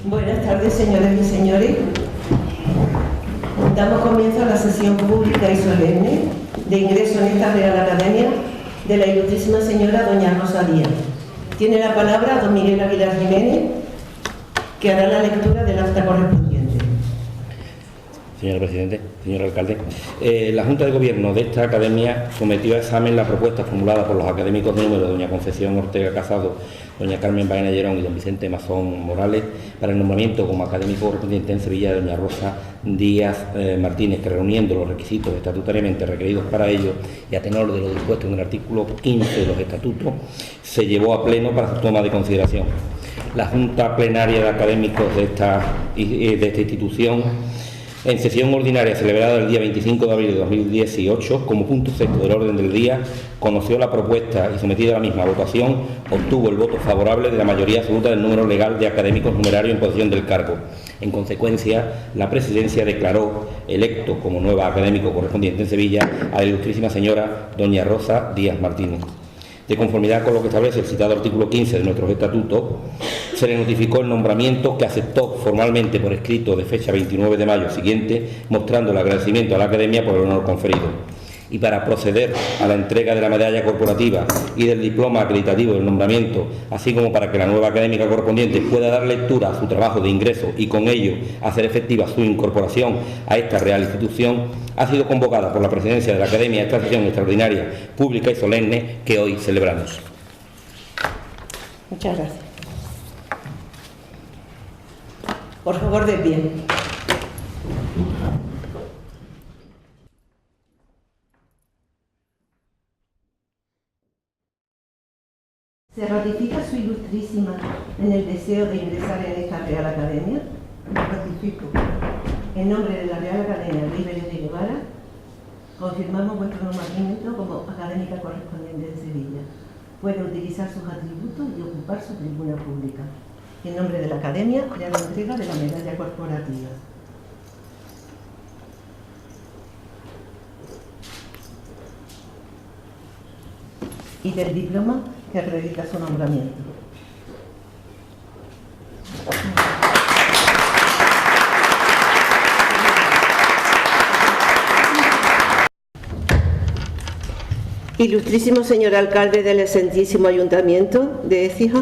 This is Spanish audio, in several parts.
Buenas tardes, señoras y señores. Damos comienzo a la sesión pública y solemne de ingreso en esta Real Academia de la ilustrísima señora doña Rosa Díaz. Tiene la palabra don Miguel Aguilar Jiménez, que hará la lectura del acta correspondiente. Señor presidente, señor alcalde, la Junta de Gobierno de esta academia sometió a examen la propuesta formulada por los académicos de número doña Concepción Ortega Casado, doña Carmen Baena Llerón y don Vicente Mazón Morales para el nombramiento como académico correspondiente en Sevilla de doña Rosa Díaz Martínez, que reuniendo los requisitos estatutariamente requeridos para ello y a tenor de lo dispuesto en el artículo 15 de los estatutos, se llevó a pleno para su toma de consideración. La Junta Plenaria de Académicos de esta institución, en sesión ordinaria celebrada el día 25 de abril de 2018, como punto sexto del orden del día, conoció la propuesta y sometida a la misma votación, obtuvo el voto favorable de la mayoría absoluta del número legal de académicos numerarios en posesión del cargo. En consecuencia, la Presidencia declaró electo como nueva académico correspondiente en Sevilla a la ilustrísima señora doña Rosa Díaz Martínez. De conformidad con lo que establece el citado artículo 15 de nuestros estatutos, se le notificó el nombramiento, que aceptó formalmente por escrito de fecha 29 de mayo siguiente, mostrando el agradecimiento a la Academia por el honor conferido. Y para proceder a la entrega de la medalla corporativa y del diploma acreditativo del nombramiento, así como para que la nueva académica correspondiente pueda dar lectura a su trabajo de ingreso y con ello hacer efectiva su incorporación a esta real institución, ha sido convocada por la Presidencia de la Academia esta sesión extraordinaria, pública y solemne que hoy celebramos. Muchas gracias. Por favor, de pie. ¿Se ratifica su ilustrísima en el deseo de ingresar en esta Real Academia? Lo ratifico. En nombre de la Real Academia Rey Vélez de Guevara, confirmamos vuestro nombramiento como académica correspondiente en Sevilla. Puede utilizar sus atributos y ocupar su tribuna pública. En nombre de la Academia, le hago entrega de la medalla corporativa. Y del diploma que acredita su nombramiento. Ilustrísimo señor alcalde del excelentísimo Ayuntamiento de Écija,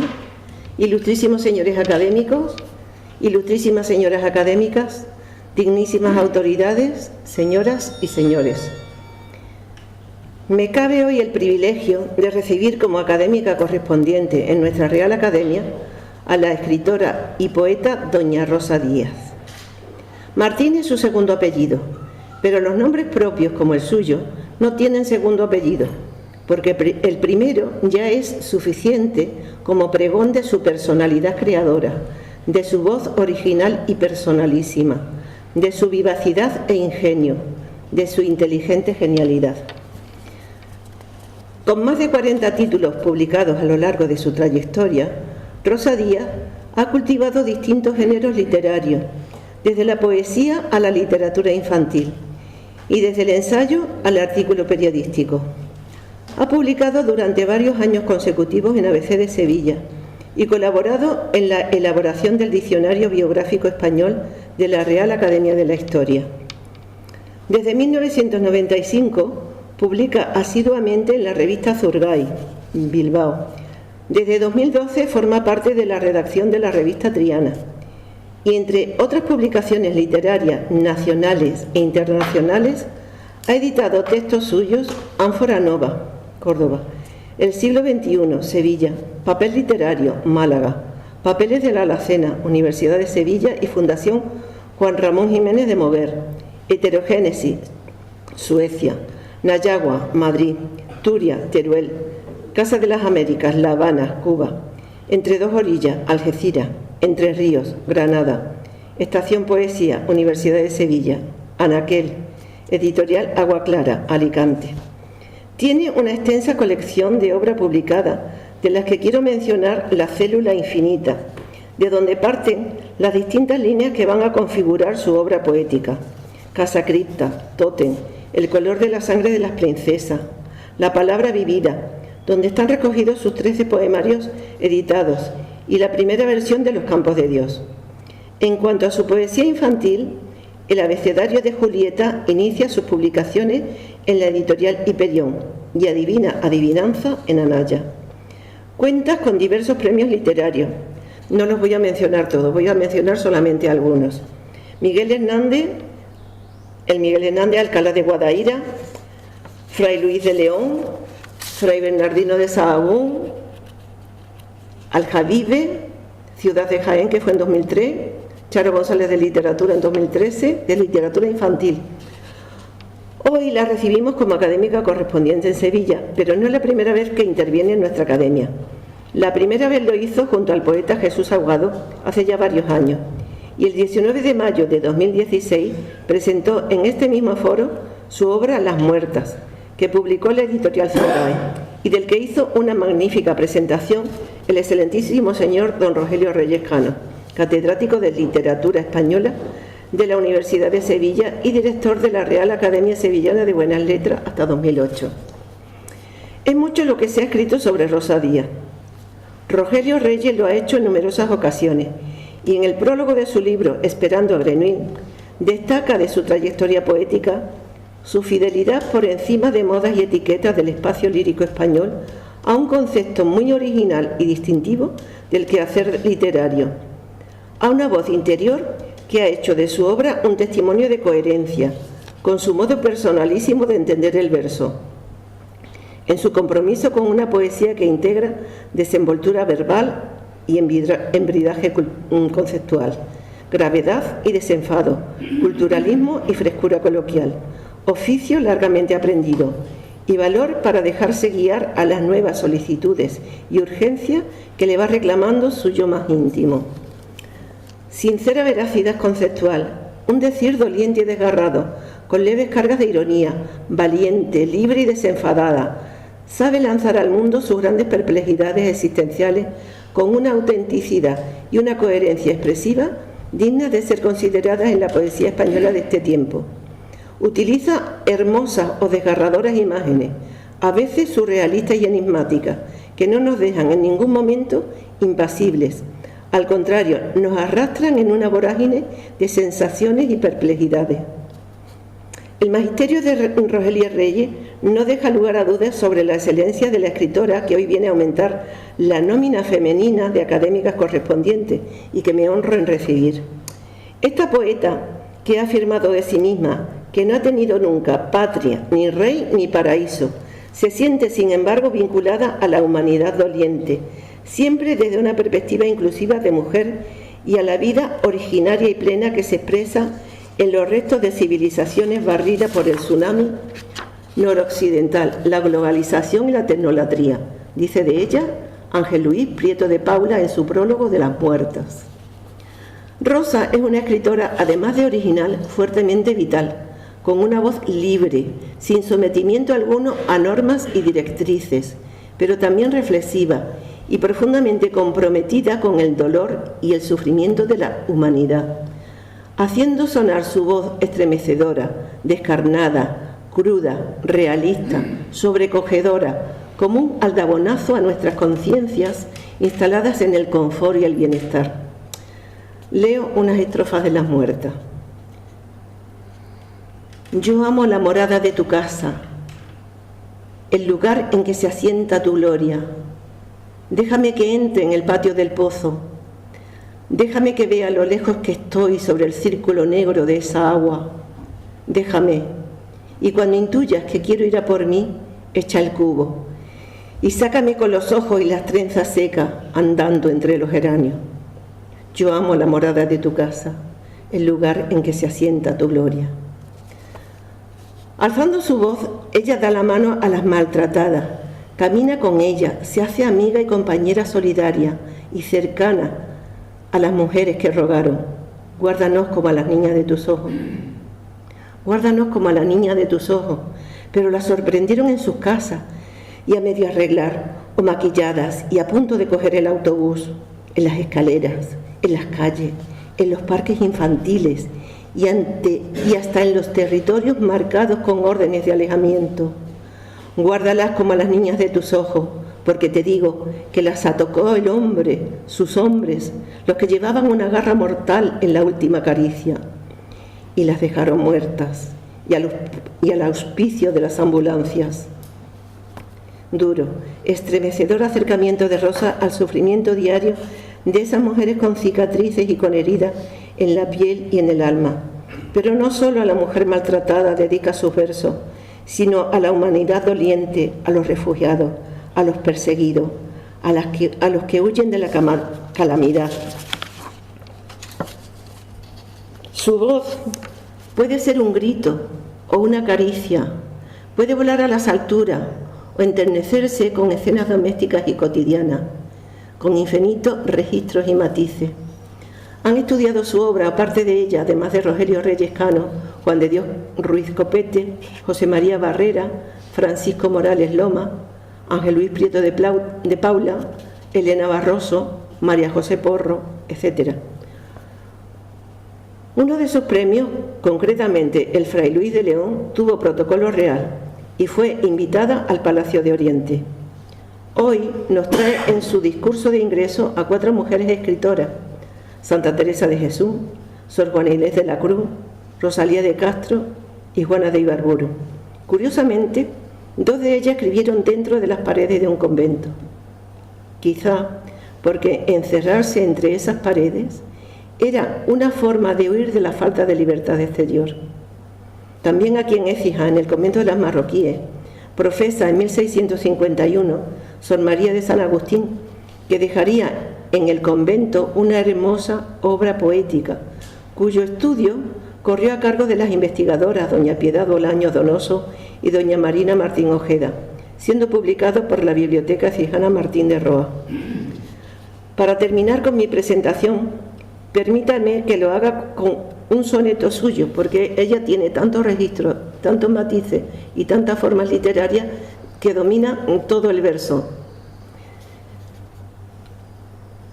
ilustrísimos señores académicos, ilustrísimas señoras académicas, dignísimas autoridades, señoras y señores. Me cabe hoy el privilegio de recibir como académica correspondiente en nuestra Real Academia a la escritora y poeta doña Rosa Díaz. Martínez es su segundo apellido, pero los nombres propios como el suyo no tienen segundo apellido, porque el primero ya es suficiente como pregón de su personalidad creadora, de su voz original y personalísima, de su vivacidad e ingenio, de su inteligente genialidad. Con más de 40 títulos publicados a lo largo de su trayectoria, Rosa Díaz ha cultivado distintos géneros literarios, desde la poesía a la literatura infantil y desde el ensayo al artículo periodístico. Ha publicado durante varios años consecutivos en ABC de Sevilla y colaborado en la elaboración del Diccionario Biográfico Español de la Real Academia de la Historia. Desde 1995 publica asiduamente en la revista Zurgay, Bilbao. Desde 2012 forma parte de la redacción de la revista Triana y, entre otras publicaciones literarias nacionales e internacionales, ha editado textos suyos Ánfora Nova, Córdoba, El siglo XXI, Sevilla, Papel literario, Málaga, Papeles de la Alacena, Universidad de Sevilla y Fundación Juan Ramón Jiménez de Mover, Heterogénesis, Suecia, Nayagua, Madrid, Turia, Teruel, Casa de las Américas, La Habana, Cuba, Entre dos orillas, Algeciras, Entre Ríos, Granada, Estación Poesía, Universidad de Sevilla, Anaquel, Editorial Agua Clara, Alicante. Tiene una extensa colección de obra publicada, de las que quiero mencionar La célula infinita, de donde parten las distintas líneas que van a configurar su obra poética: Casa Cripta, Tótem, El color de la sangre de las princesas, La palabra vivida, donde están recogidos sus 13 poemarios editados, y la primera versión de Los Campos de Dios. En cuanto a su poesía infantil, el Abecedario de Julieta inicia sus publicaciones en la editorial Hiperión y Adivina Adivinanza en Anaya. Cuenta con diversos premios literarios. No los voy a mencionar todos, voy a mencionar solamente algunos. Miguel Hernández, Alcalá de Guadaira, Fray Luis de León, Fray Bernardino de Sahagún, Aljavive, Ciudad de Jaén, que fue en 2003, Charo González de Literatura en 2013, de Literatura Infantil. Hoy la recibimos como académica correspondiente en Sevilla, pero no es la primera vez que interviene en nuestra academia. La primera vez lo hizo junto al poeta Jesús Aguado, hace ya varios años, y el 19 de mayo de 2016 presentó en este mismo foro su obra Las Muertas, que publicó la editorial Zorae, y del que hizo una magnífica presentación el excelentísimo señor don Rogelio Reyes Cano, catedrático de Literatura Española de la Universidad de Sevilla y director de la Real Academia Sevillana de Buenas Letras hasta 2008. Es mucho lo que se ha escrito sobre Rosa Díaz. Rogelio Reyes lo ha hecho en numerosas ocasiones y en el prólogo de su libro Esperando a Grenuín destaca de su trayectoria poética su fidelidad por encima de modas y etiquetas del espacio lírico español a un concepto muy original y distintivo del quehacer literario, a una voz interior que ha hecho de su obra un testimonio de coherencia, con su modo personalísimo de entender el verso, en su compromiso con una poesía que integra desenvoltura verbal y embridaje conceptual, gravedad y desenfado, culturalismo y frescura coloquial, oficio largamente aprendido y valor para dejarse guiar a las nuevas solicitudes y urgencia que le va reclamando su yo más íntimo. Sincera veracidad conceptual, un decir doliente y desgarrado, con leves cargas de ironía, valiente, libre y desenfadada, sabe lanzar al mundo sus grandes perplejidades existenciales con una autenticidad y una coherencia expresiva dignas de ser consideradas en la poesía española de este tiempo. Utiliza hermosas o desgarradoras imágenes, a veces surrealistas y enigmáticas, que no nos dejan en ningún momento impasibles. Al contrario, nos arrastran en una vorágine de sensaciones y perplejidades. El magisterio de Rogelio Reyes no deja lugar a dudas sobre la excelencia de la escritora que hoy viene a aumentar la nómina femenina de académicas correspondientes y que me honro en recibir. Esta poeta, que ha afirmado de sí misma que no ha tenido nunca patria, ni rey, ni paraíso, se siente sin embargo vinculada a la humanidad doliente, siempre desde una perspectiva inclusiva de mujer y a la vida originaria y plena que se expresa en los restos de civilizaciones barridas por el tsunami noroccidental, la globalización y la tecnolatría, dice de ella Ángel Luis Prieto de Paula en su prólogo de Las Muertas. Rosa es una escritora, además de original, fuertemente vital, con una voz libre, sin sometimiento alguno a normas y directrices, pero también reflexiva y profundamente comprometida con el dolor y el sufrimiento de la humanidad, haciendo sonar su voz estremecedora, descarnada, cruda, realista, sobrecogedora, como un aldabonazo a nuestras conciencias instaladas en el confort y el bienestar. Leo unas estrofas de Las Muertas. Yo amo la morada de tu casa, el lugar en que se asienta tu gloria. Déjame que entre en el patio del pozo. Déjame que vea a lo lejos que estoy sobre el círculo negro de esa agua. Déjame, y cuando intuyas que quiero ir a por mí, echa el cubo. Y sácame con los ojos y las trenzas secas, andando entre los geranios. Yo amo la morada de tu casa, el lugar en que se asienta tu gloria. Alzando su voz, ella da la mano a las maltratadas, camina con ella, se hace amiga y compañera solidaria y cercana a las mujeres que rogaron. Guárdanos como a las niñas de tus ojos. Guárdanos como a la niña de tus ojos, pero la sorprendieron en sus casas y a medio arreglar, o maquilladas y a punto de coger el autobús, en las escaleras, en las calles, en los parques infantiles y hasta en los territorios marcados con órdenes de alejamiento. Guárdalas como a las niñas de tus ojos, porque te digo que las atacó el hombre, sus hombres, los que llevaban una garra mortal en la última caricia, y las dejaron muertas, y al auspicio de las ambulancias. Duro, estremecedor acercamiento de Rosa al sufrimiento diario de esas mujeres con cicatrices y con heridas en la piel y en el alma. Pero no solo a la mujer maltratada dedica sus versos, sino a la humanidad doliente, a los refugiados, a los perseguidos, a los que huyen de la calamidad. Su voz puede ser un grito o una caricia, puede volar a las alturas o enternecerse con escenas domésticas y cotidianas, con infinitos registros y matices. Han estudiado su obra, aparte de ella, además de Rogelio Reyes Cano, Juan de Dios Ruiz Copete, José María Barrera, Francisco Morales Loma, Ángel Luis Prieto de Paula, Elena Barroso, María José Porro, etc. Uno de sus premios, concretamente el Fray Luis de León, tuvo protocolo real y fue invitada al Palacio de Oriente. Hoy nos trae en su discurso de ingreso a 4 mujeres escritoras: Santa Teresa de Jesús, Sor Juana Inés de la Cruz, Rosalía de Castro y Juana de Ibarburu. Curiosamente, 2 de ellas escribieron dentro de las paredes de un convento. Quizá porque encerrarse entre esas paredes era una forma de huir de la falta de libertad exterior. También aquí en Écija, en el convento de las Marroquíes, profesa en 1651 Sor María de San Agustín que dejaría en el convento una hermosa obra poética, cuyo estudio corrió a cargo de las investigadoras doña Piedad Bolaños Donoso y doña Marina Martín Ojeda, siendo publicado por la Biblioteca Cijana Martín de Roa. Para terminar con mi presentación, permítanme que lo haga con un soneto suyo, porque ella tiene tantos registros, tantos matices y tantas formas literarias que domina todo el verso.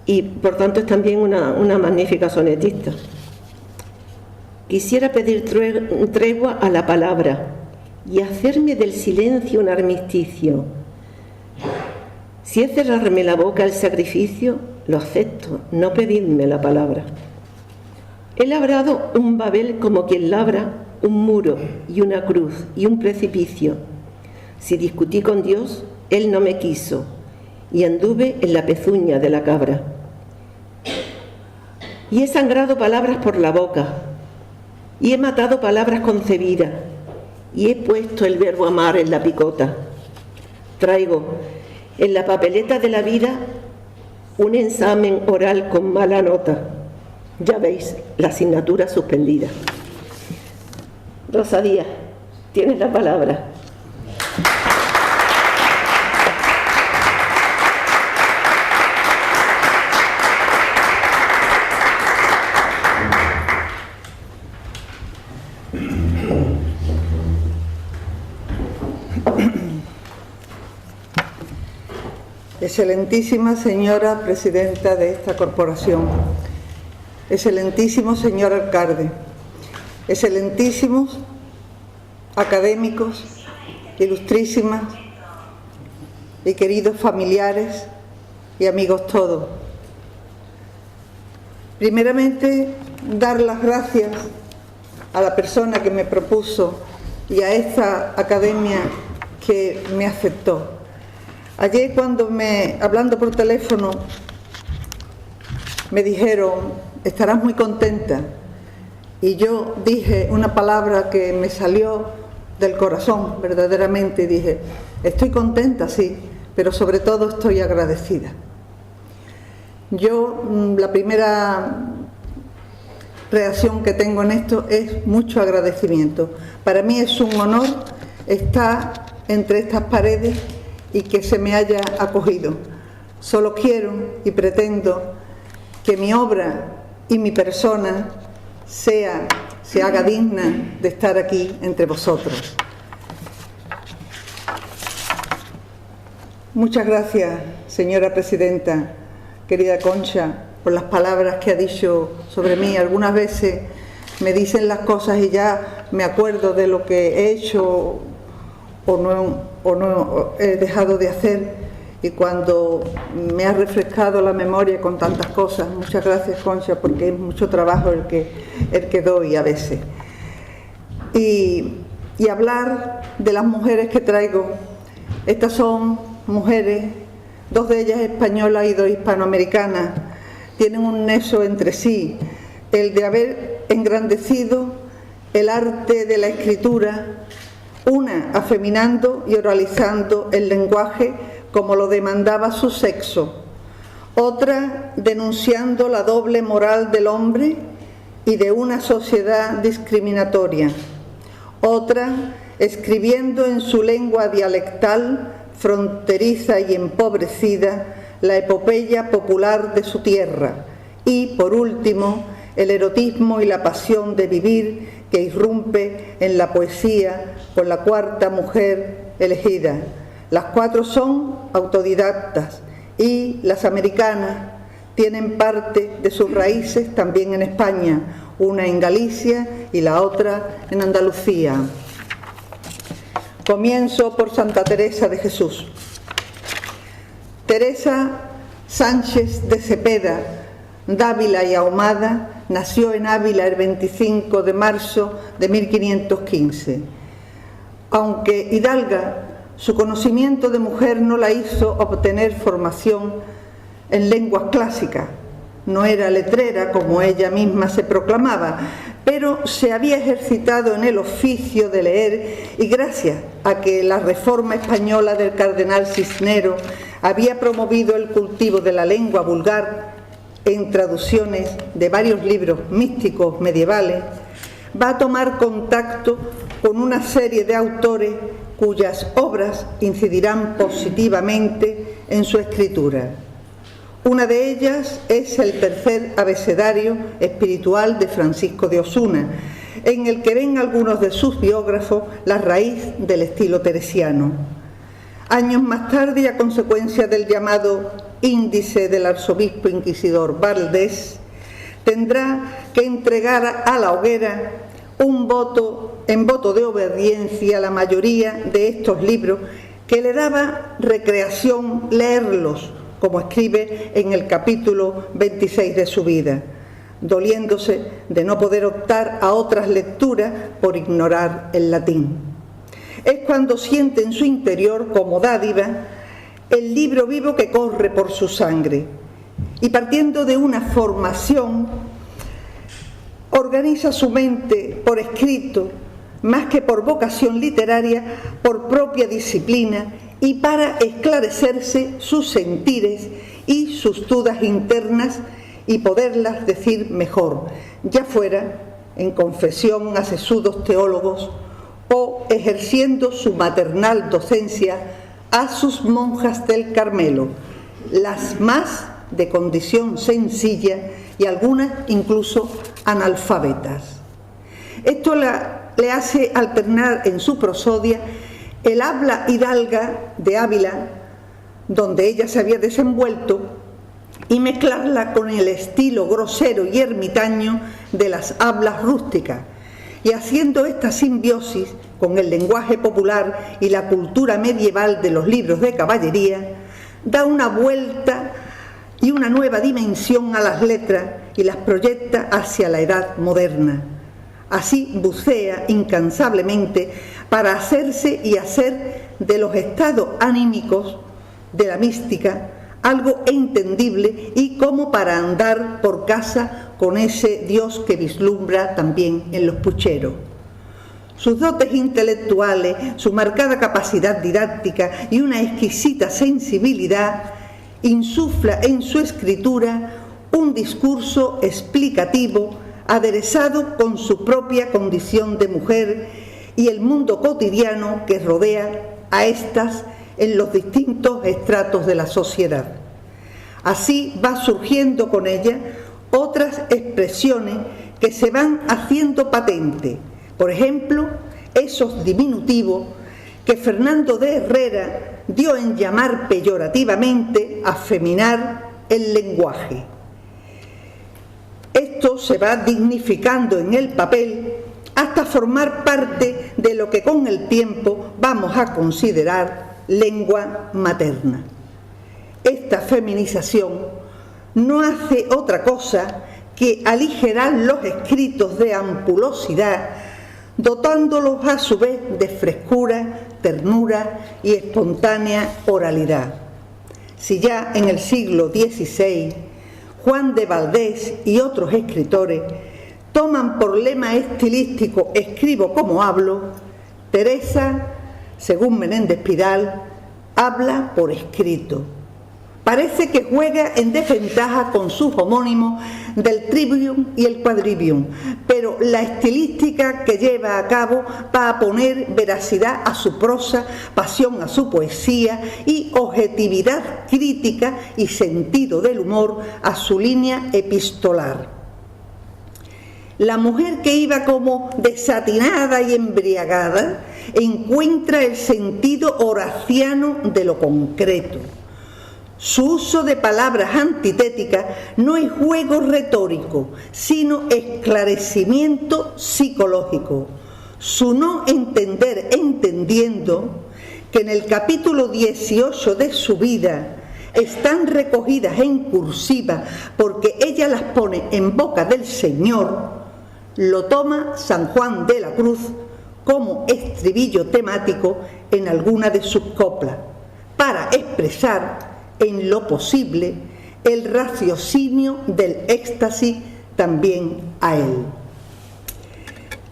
Y por tanto es también una magnífica sonetista. Quisiera pedir tregua a la palabra y hacerme del silencio un armisticio. Si es cerrarme la boca el sacrificio, lo acepto, no pedidme la palabra. He labrado un Babel como quien labra un muro y una cruz y un precipicio. Si discutí con Dios, Él no me quiso y anduve en la pezuña de la cabra. Y he sangrado palabras por la boca y he matado palabras concebidas y he puesto el verbo amar en la picota. Traigo en la papeleta de la vida un examen oral con mala nota. Ya veis, la asignatura suspendida. Rosa Díaz, tienes la palabra. Excelentísima señora presidenta de esta corporación, excelentísimo señor alcalde, excelentísimos académicos, ilustrísimas y queridos familiares y amigos todos. Primeramente, dar las gracias a la persona que me propuso y a esta academia que me aceptó. Ayer hablando por teléfono, me dijeron: estarás muy contenta. Y yo dije una palabra que me salió del corazón, verdaderamente. Dije: estoy contenta, sí, pero sobre todo estoy agradecida. Yo, la primera reacción que tengo en esto es mucho agradecimiento. Para mí es un honor estar entre estas paredes y que se me haya acogido. Solo quiero y pretendo que mi obra y mi persona se haga digna de estar aquí entre vosotros. Muchas gracias, señora presidenta, querida Concha, por las palabras que ha dicho sobre mí. Algunas veces me dicen las cosas y ya me acuerdo de lo que he hecho o no he dejado de hacer, y cuando me ha refrescado la memoria con tantas cosas. Muchas gracias, Concha, porque es mucho trabajo el que doy a veces. Y hablar de las mujeres que traigo. Estas son mujeres, 2 de ellas españolas y 2 hispanoamericanas. Tienen un nexo entre sí, el de haber engrandecido el arte de la escritura, una afeminando y oralizando el lenguaje como lo demandaba su sexo, otra denunciando la doble moral del hombre y de una sociedad discriminatoria, otra escribiendo en su lengua dialectal, fronteriza y empobrecida, la epopeya popular de su tierra, y, por último, el erotismo y la pasión de vivir que irrumpe en la poesía con la 4ª mujer elegida. Las 4 son autodidactas y las americanas tienen parte de sus raíces también en España, una en Galicia y la otra en Andalucía. Comienzo por Santa Teresa de Jesús. Teresa Sánchez de Cepeda, Dávila y Ahumada, nació en Ávila el 25 de marzo de 1515. Aunque hidalga, su conocimiento de mujer no la hizo obtener formación en lenguas clásicas. No era letrera, como ella misma se proclamaba, pero se había ejercitado en el oficio de leer y gracias a que la reforma española del cardenal Cisneros había promovido el cultivo de la lengua vulgar en traducciones de varios libros místicos medievales, va a tomar contacto con una serie de autores cuyas obras incidirán positivamente en su escritura. Una de ellas es el tercer abecedario espiritual de Francisco de Osuna, en el que ven algunos de sus biógrafos la raíz del estilo teresiano. Años más tarde, a consecuencia del llamado índice del arzobispo inquisidor Valdés, tendrá que entregar a la hoguera en voto de obediencia a la mayoría de estos libros que le daba recreación leerlos, como escribe en el capítulo 26 de su vida, doliéndose de no poder optar a otras lecturas por ignorar el latín. Es cuando siente en su interior como dádiva el libro vivo que corre por su sangre y, partiendo de una formación, organiza su mente por escrito, más que por vocación literaria, por propia disciplina y para esclarecerse sus sentires y sus dudas internas y poderlas decir mejor, ya fuera en confesión a sesudos teólogos o ejerciendo su maternal docencia a sus monjas del Carmelo, las más de condición sencilla y algunas incluso analfabetas. Esto le hace alternar en su prosodia el habla hidalga de Ávila, donde ella se había desenvuelto, y mezclarla con el estilo grosero y ermitaño de las hablas rústicas, y haciendo esta simbiosis con el lenguaje popular y la cultura medieval de los libros de caballería, da una vuelta y una nueva dimensión a las letras y las proyecta hacia la edad moderna. Así bucea incansablemente para hacerse y hacer de los estados anímicos de la mística algo entendible y como para andar por casa con ese Dios que vislumbra también en los pucheros. Sus dotes intelectuales, su marcada capacidad didáctica y una exquisita sensibilidad insufla en su escritura un discurso explicativo aderezado con su propia condición de mujer y el mundo cotidiano que rodea a estas en los distintos estratos de la sociedad. Así va surgiendo con ella otras expresiones que se van haciendo patentes. Por ejemplo, esos diminutivos que Fernando de Herrera dio en llamar peyorativamente afeminar el lenguaje. Esto se va dignificando en el papel hasta formar parte de lo que con el tiempo vamos a considerar lengua materna. Esta feminización no hace otra cosa que aligerar los escritos de ampulosidad, dotándolos a su vez de frescura, ternura y espontánea oralidad. Si ya en el siglo XVI Juan de Valdés y otros escritores toman por lema estilístico "escribo como hablo", Teresa, según Menéndez Pidal, habla por escrito. Parece que juega en desventaja con sus homónimos del trivium y el quadrivium, pero la estilística que lleva a cabo va a poner veracidad a su prosa, pasión a su poesía y objetividad crítica y sentido del humor a su línea epistolar. La mujer que iba como desatinada y embriagada encuentra el sentido horaciano de lo concreto. Su uso de palabras antitéticas no es juego retórico, sino esclarecimiento psicológico. Su no entender entendiendo, que en el capítulo 18 de su vida están recogidas en cursiva porque ella las pone en boca del Señor, lo toma San Juan de la Cruz como estribillo temático en alguna de sus coplas, para expresar en lo posible el raciocinio del éxtasis también a él.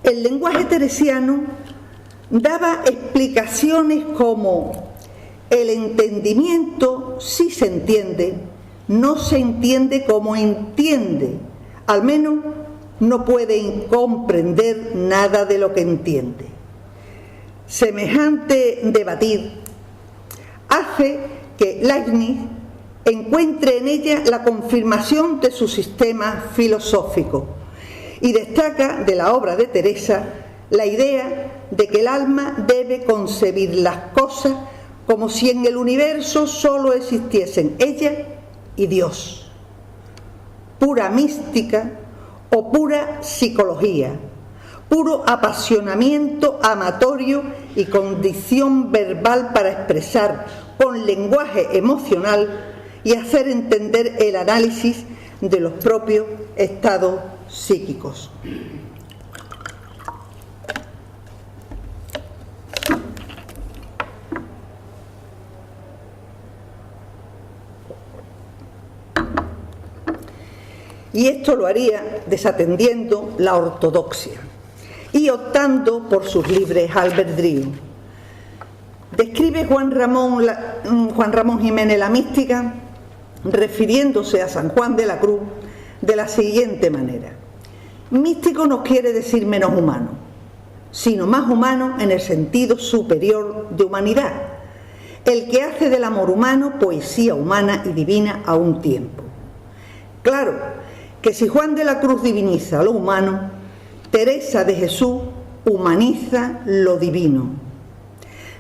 El lenguaje teresiano daba explicaciones como: el entendimiento sí se entiende, no se entiende como entiende, al menos no puede comprender nada de lo que entiende. Semejante debatir hace que Leibniz encuentre en ella la confirmación de su sistema filosófico y destaca de la obra de Teresa la idea de que el alma debe concebir las cosas como si en el universo solo existiesen ella y Dios. Pura mística o pura psicología, puro apasionamiento amatorio y condición verbal para expresar con lenguaje emocional y hacer entender el análisis de los propios estados psíquicos. Y esto lo haría desatendiendo la ortodoxia y optando por sus libres albedríos. Describe Juan Ramón Jiménez la mística, refiriéndose a San Juan de la Cruz, de la siguiente manera: místico no quiere decir menos humano, sino más humano en el sentido superior de humanidad, el que hace del amor humano poesía humana y divina a un tiempo. Claro que si Juan de la Cruz diviniza lo humano, Teresa de Jesús humaniza lo divino.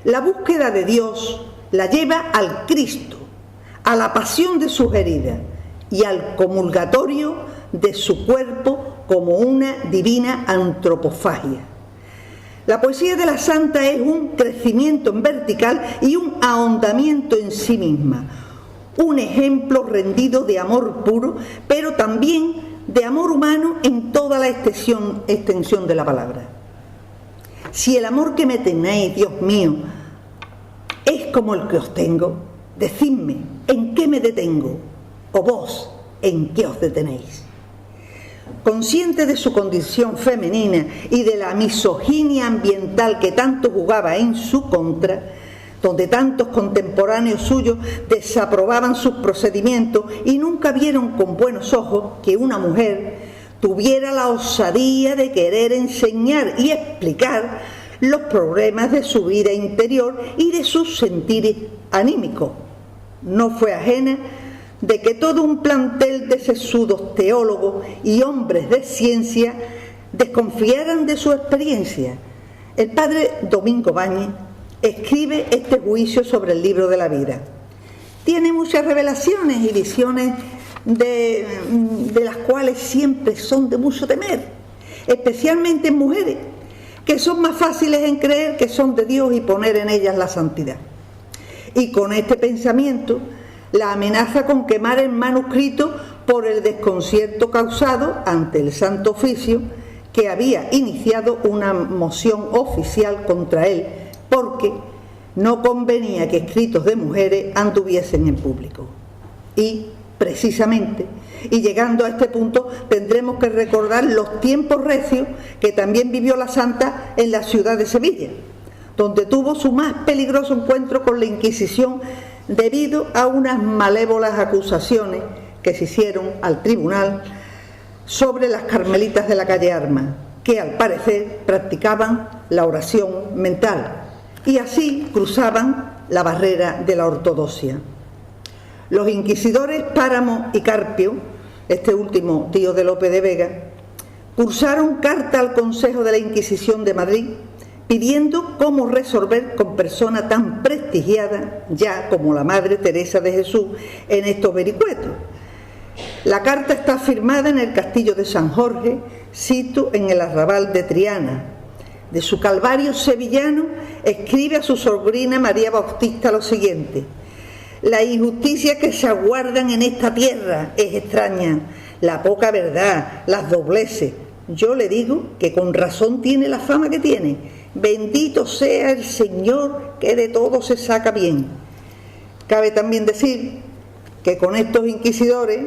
La búsqueda de Dios la lleva al Cristo, a la pasión de sus heridas y al comulgatorio de su cuerpo como una divina antropofagia. La poesía de la santa es un crecimiento en vertical y un ahondamiento en sí misma, un ejemplo rendido de amor puro, pero también de amor humano en toda la extensión de la palabra. Si el amor que me tenéis, Dios mío, es como el que os tengo, decidme, ¿en qué me detengo? O vos, ¿en qué os detenéis? Consciente de su condición femenina y de la misoginia ambiental que tanto jugaba en su contra, donde tantos contemporáneos suyos desaprobaban sus procedimientos y nunca vieron con buenos ojos que una mujer tuviera la osadía de querer enseñar y explicar los problemas de su vida interior y de sus sentires anímicos. No fue ajena de que todo un plantel de sesudos teólogos y hombres de ciencia desconfiaran de su experiencia. El padre Domingo Báñez escribe este juicio sobre el libro de la vida. Tiene muchas revelaciones y visiones de las cuales siempre son de mucho temer, especialmente en mujeres, que son más fáciles en creer que son de Dios y poner en ellas la santidad. Y con este pensamiento la amenaza con quemar el manuscrito por el desconcierto causado ante el Santo Oficio, que había iniciado una moción oficial contra él porque no convenía que escritos de mujeres anduviesen en público. Y precisamente, y llegando a este punto, tendremos que recordar los tiempos recios que también vivió la santa en la ciudad de Sevilla, donde tuvo su más peligroso encuentro con la Inquisición debido a unas malévolas acusaciones que se hicieron al tribunal sobre las carmelitas de la calle Armas, que al parecer practicaban la oración mental y así cruzaban la barrera de la ortodoxia. Los inquisidores Páramo y Carpio, este último tío de Lope de Vega, cursaron carta al Consejo de la Inquisición de Madrid pidiendo cómo resolver con persona tan prestigiada ya como la Madre Teresa de Jesús en estos vericuetos. La carta está firmada en el Castillo de San Jorge, sito en el arrabal de Triana. De su calvario sevillano escribe a su sobrina María Bautista lo siguiente: la injusticia que se aguardan en esta tierra es extraña, la poca verdad, las dobleces. Yo le digo que con razón tiene la fama que tiene. Bendito sea el Señor que de todo se saca bien. Cabe también decir que con estos inquisidores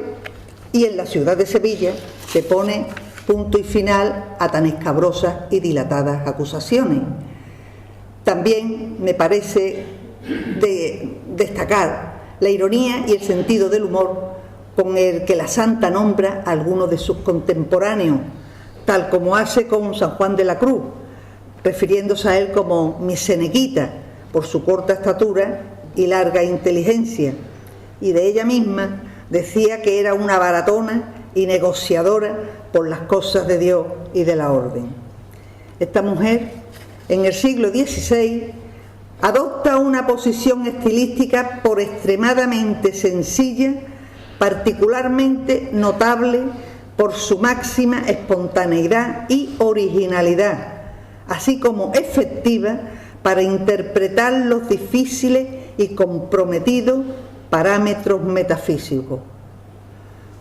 y en la ciudad de Sevilla se pone punto y final a tan escabrosas y dilatadas acusaciones. También me parece de destacar la ironía y el sentido del humor con el que la santa nombra a algunos de sus contemporáneos, tal como hace con San Juan de la Cruz, refiriéndose a él como mi senequita por su corta estatura y larga inteligencia, y de ella misma decía que era una baratona y negociadora por las cosas de Dios y de la orden. Esta mujer, en el siglo XVI, adopta una posición estilística por extremadamente sencilla, particularmente notable por su máxima espontaneidad y originalidad, así como efectiva para interpretar los difíciles y comprometidos parámetros metafísicos.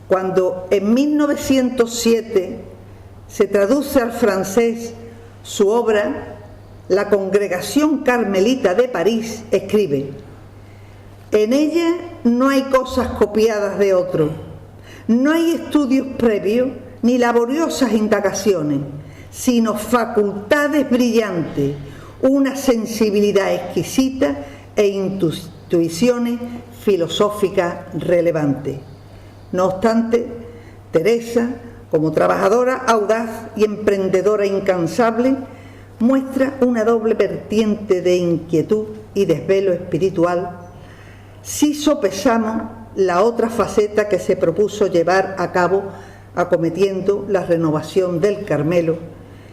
Cuando en 1907 se traduce al francés su obra, la Congregación Carmelita de París escribe: en ella no hay cosas copiadas de otro, no hay estudios previos ni laboriosas indagaciones, sino facultades brillantes, una sensibilidad exquisita e intuiciones filosóficas relevantes. No obstante, Teresa, como trabajadora audaz y emprendedora incansable, muestra una doble vertiente de inquietud y desvelo espiritual si sopesamos la otra faceta que se propuso llevar a cabo acometiendo la renovación del Carmelo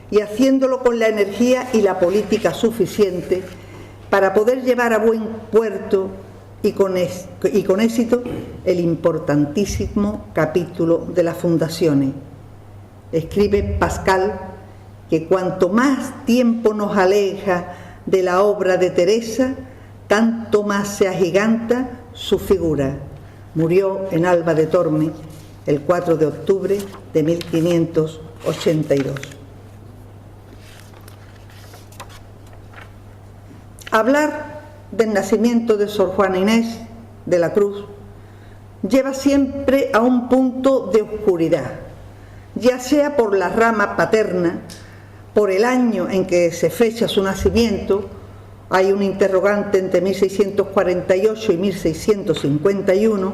y haciéndolo con la energía y la política suficiente para poder llevar a buen puerto y con éxito el importantísimo capítulo de las fundaciones. Escribe Pascal que cuanto más tiempo nos aleja de la obra de Teresa, tanto más se agiganta su figura. Murió en Alba de Tormes el 4 de octubre de 1582. Hablar del nacimiento de Sor Juana Inés de la Cruz lleva siempre a un punto de oscuridad, ya sea por la rama paterna, por el año en que se fecha su nacimiento. Hay un interrogante entre 1648 y 1651,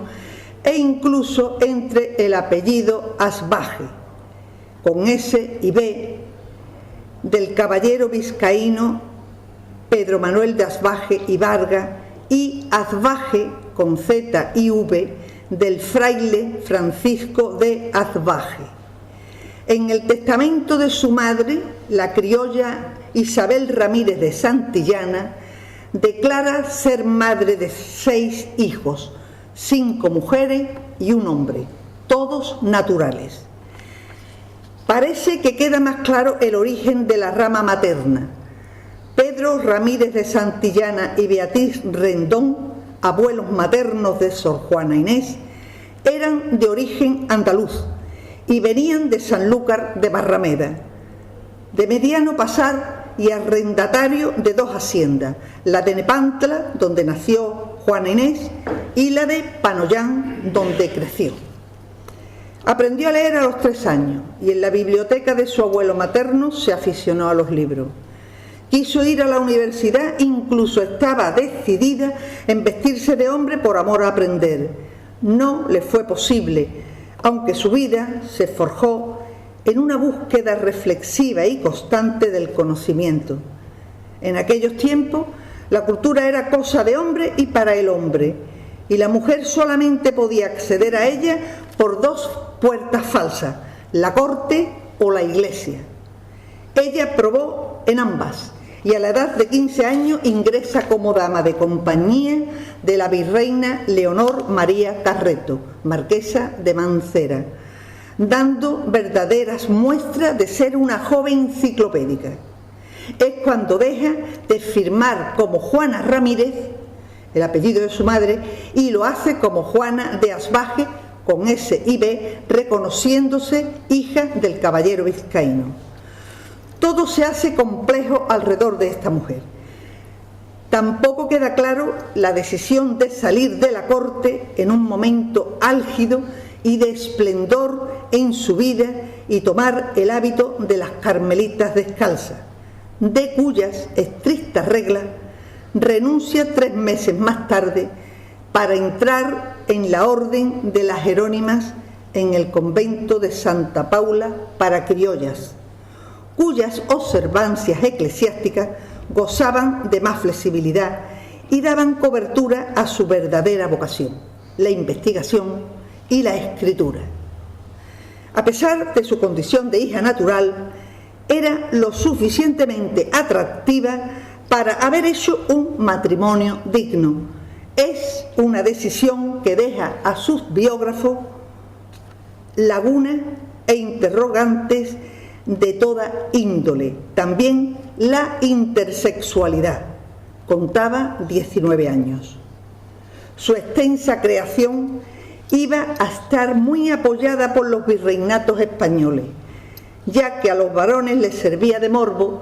e incluso entre el apellido Asbaje, con S y B, del caballero vizcaíno Pedro Manuel de Asbaje y Varga, y Azbaje, con Z y V, del fraile Francisco de Azbaje. En el testamento de su madre, la criolla Isabel Ramírez de Santillana declara ser madre de 6 hijos, 5 mujeres y un hombre, todos naturales. Parece que queda más claro el origen de la rama materna. Pedro Ramírez de Santillana y Beatriz Rendón, abuelos maternos de Sor Juana Inés, eran de origen andaluz y venían de Sanlúcar de Barrameda, de mediano pasar y arrendatario de dos haciendas, la de Nepantla, donde nació Juana Inés, y la de Panollán, donde creció. Aprendió a leer a los 3 años y en la biblioteca de su abuelo materno se aficionó a los libros. Quiso ir a la universidad, incluso estaba decidida en vestirse de hombre por amor a aprender. No le fue posible, aunque su vida se forjó en una búsqueda reflexiva y constante del conocimiento. En aquellos tiempos, la cultura era cosa de hombre y para el hombre, y la mujer solamente podía acceder a ella por 2 puertas falsas, la corte o la iglesia. Ella probó en ambas y a la edad de 15 años ingresa como dama de compañía de la virreina Leonor María Carreto, marquesa de Mancera, dando verdaderas muestras de ser una joven enciclopédica. Es cuando deja de firmar como Juana Ramírez, el apellido de su madre, y lo hace como Juana de Asbaje, con S y B, reconociéndose hija del caballero vizcaíno. Todo se hace complejo alrededor de esta mujer. Tampoco queda claro la decisión de salir de la corte en un momento álgido y de esplendor en su vida y tomar el hábito de las carmelitas descalzas, de cuyas estrictas reglas renuncia 3 meses más tarde para entrar en la orden de las Jerónimas en el convento de Santa Paula para criollas, cuyas observancias eclesiásticas gozaban de más flexibilidad y daban cobertura a su verdadera vocación, la investigación y la escritura. A pesar de su condición de hija natural, era lo suficientemente atractiva para haber hecho un matrimonio digno. Es una decisión que deja a sus biógrafos lagunas e interrogantes de toda índole. También la intersexualidad. Contaba 19 años. Su extensa creación iba a estar muy apoyada por los virreinatos españoles, ya que a los varones les servía de morbo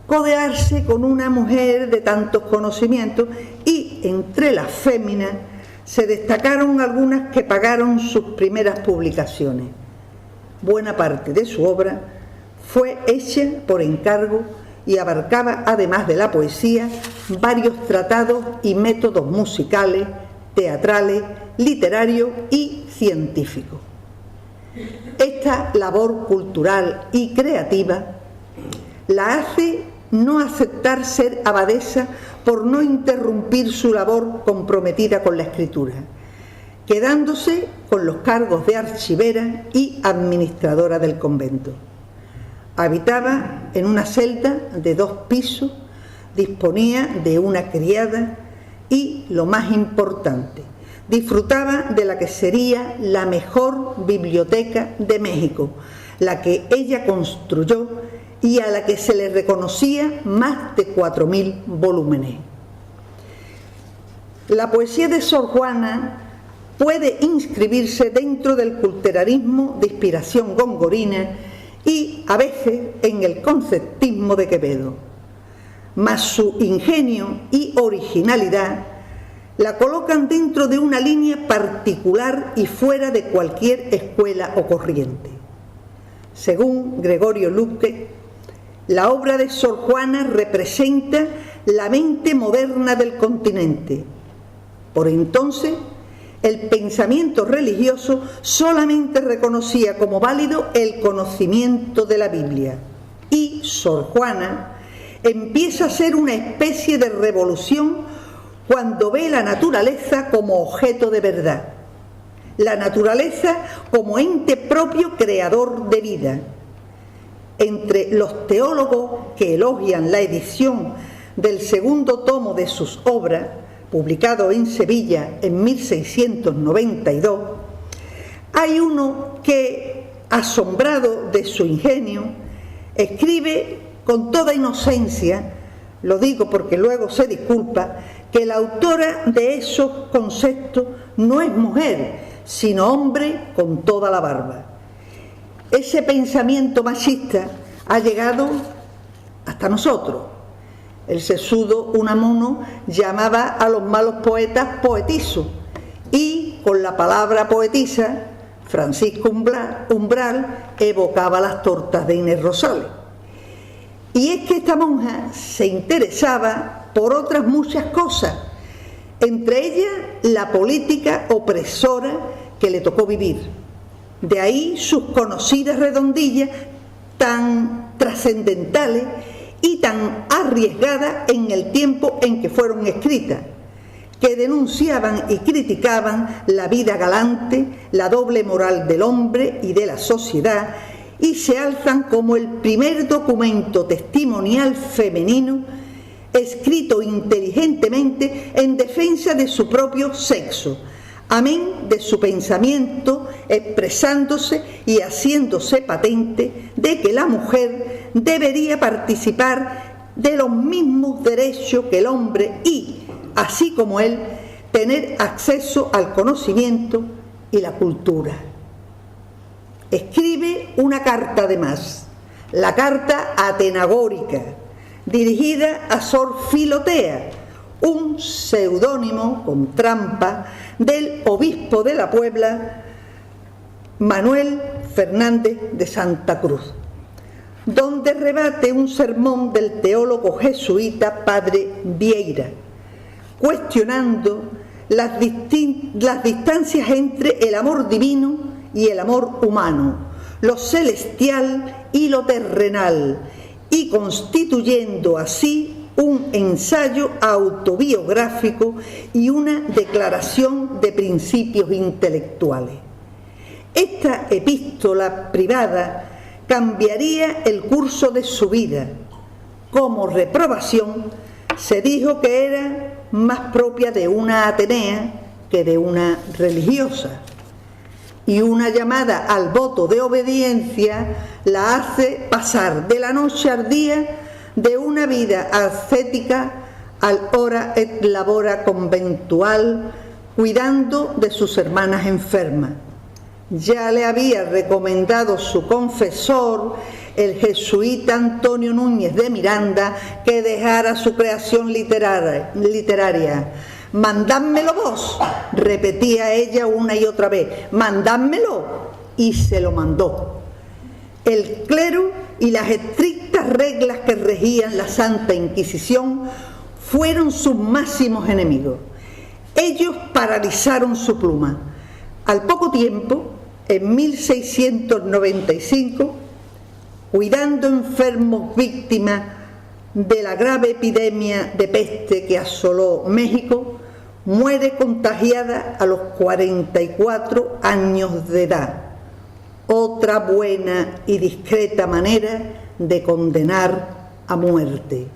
codearse con una mujer de tantos conocimientos, y entre las féminas se destacaron algunas que pagaron sus primeras publicaciones. Buena parte de su obra fue hecha por encargo y abarcaba, además de la poesía, varios tratados y métodos musicales, teatrales, literarios y científicos. Esta labor cultural y creativa la hace no aceptar ser abadesa por no interrumpir su labor comprometida con la escritura, quedándose con los cargos de archivera y administradora del convento. Habitaba en una celda de 2 pisos, disponía de una criada y, lo más importante, disfrutaba de la que sería la mejor biblioteca de México, la que ella construyó y a la que se le reconocía más de 4.000 volúmenes. La poesía de Sor Juana puede inscribirse dentro del culterarismo de inspiración gongorina y a veces en el conceptismo de Quevedo, mas su ingenio y originalidad la colocan dentro de una línea particular y fuera de cualquier escuela o corriente. Según Gregorio Luque, la obra de Sor Juana representa la mente moderna del continente. Por entonces, el pensamiento religioso solamente reconocía como válido el conocimiento de la Biblia, y Sor Juana empieza a ser una especie de revolución cuando ve la naturaleza como objeto de verdad, la naturaleza como ente propio creador de vida. Entre los teólogos que elogian la edición del 2º tomo de sus obras, publicado en Sevilla en 1692, hay uno que, asombrado de su ingenio, escribe con toda inocencia, lo digo porque luego se disculpa, que la autora de esos conceptos no es mujer, sino hombre con toda la barba. Ese pensamiento machista ha llegado hasta nosotros. El sesudo Unamuno llamaba a los malos poetas poetizos y con la palabra poetisa Francisco Umbral evocaba las tortas de Inés Rosales. Y es que esta monja se interesaba por otras muchas cosas, entre ellas la política opresora que le tocó vivir. De ahí sus conocidas redondillas tan trascendentales y tan arriesgadas en el tiempo en que fueron escritas, que denunciaban y criticaban la vida galante, la doble moral del hombre y de la sociedad, y se alzan como el primer documento testimonial femenino escrito inteligentemente en defensa de su propio sexo, amén de su pensamiento, expresándose y haciéndose patente de que la mujer debería participar de los mismos derechos que el hombre y, así como él, tener acceso al conocimiento y la cultura. Escribe una carta además, la carta atenagórica, dirigida a Sor Filotea, un seudónimo con trampa del obispo de la Puebla, Manuel Fernández de Santa Cruz, donde rebate un sermón del teólogo jesuita Padre Vieira, cuestionando las distancias entre el amor divino y el amor humano, lo celestial y lo terrenal, y constituyendo así un ensayo autobiográfico y una declaración de principios intelectuales. Esta epístola privada cambiaría el curso de su vida. Como reprobación, se dijo que era más propia de una atenea que de una religiosa, y una llamada al voto de obediencia la hace pasar de la noche al día, de una vida ascética al hora et labora conventual, cuidando de sus hermanas enfermas. Ya le había recomendado su confesor, el jesuita Antonio Núñez de Miranda, que dejara su creación literaria. «Mandádmelo vos», repetía ella una y otra vez, «mandádmelo», y se lo mandó. El clero y las estrictas reglas que regían la Santa Inquisición fueron sus máximos enemigos. Ellos paralizaron su pluma. Al poco tiempo, en 1695, cuidando enfermos víctimas de la grave epidemia de peste que asoló México, muere contagiada a los 44 años de edad. Otra buena y discreta manera de condenar a muerte.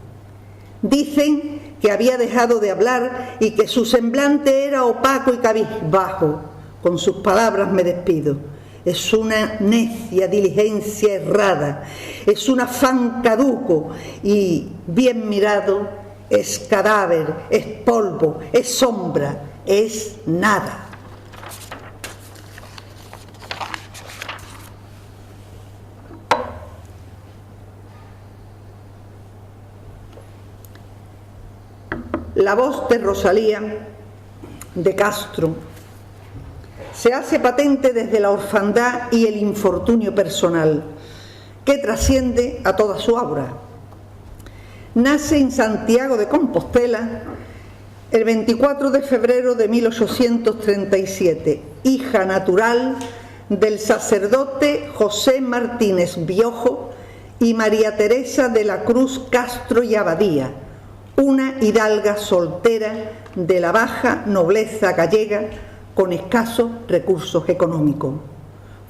Dicen que había dejado de hablar y que su semblante era opaco y cabizbajo. Con sus palabras me despido. Es una necia diligencia errada, es un afán caduco y, bien mirado, es cadáver, es polvo, es sombra, es nada. La voz de Rosalía de Castro se hace patente desde la orfandad y el infortunio personal, que trasciende a toda su obra. Nace en Santiago de Compostela el 24 de febrero de 1837, hija natural del sacerdote José Martínez Biojo y María Teresa de la Cruz Castro y Abadía, una hidalga soltera de la baja nobleza gallega con escasos recursos económicos.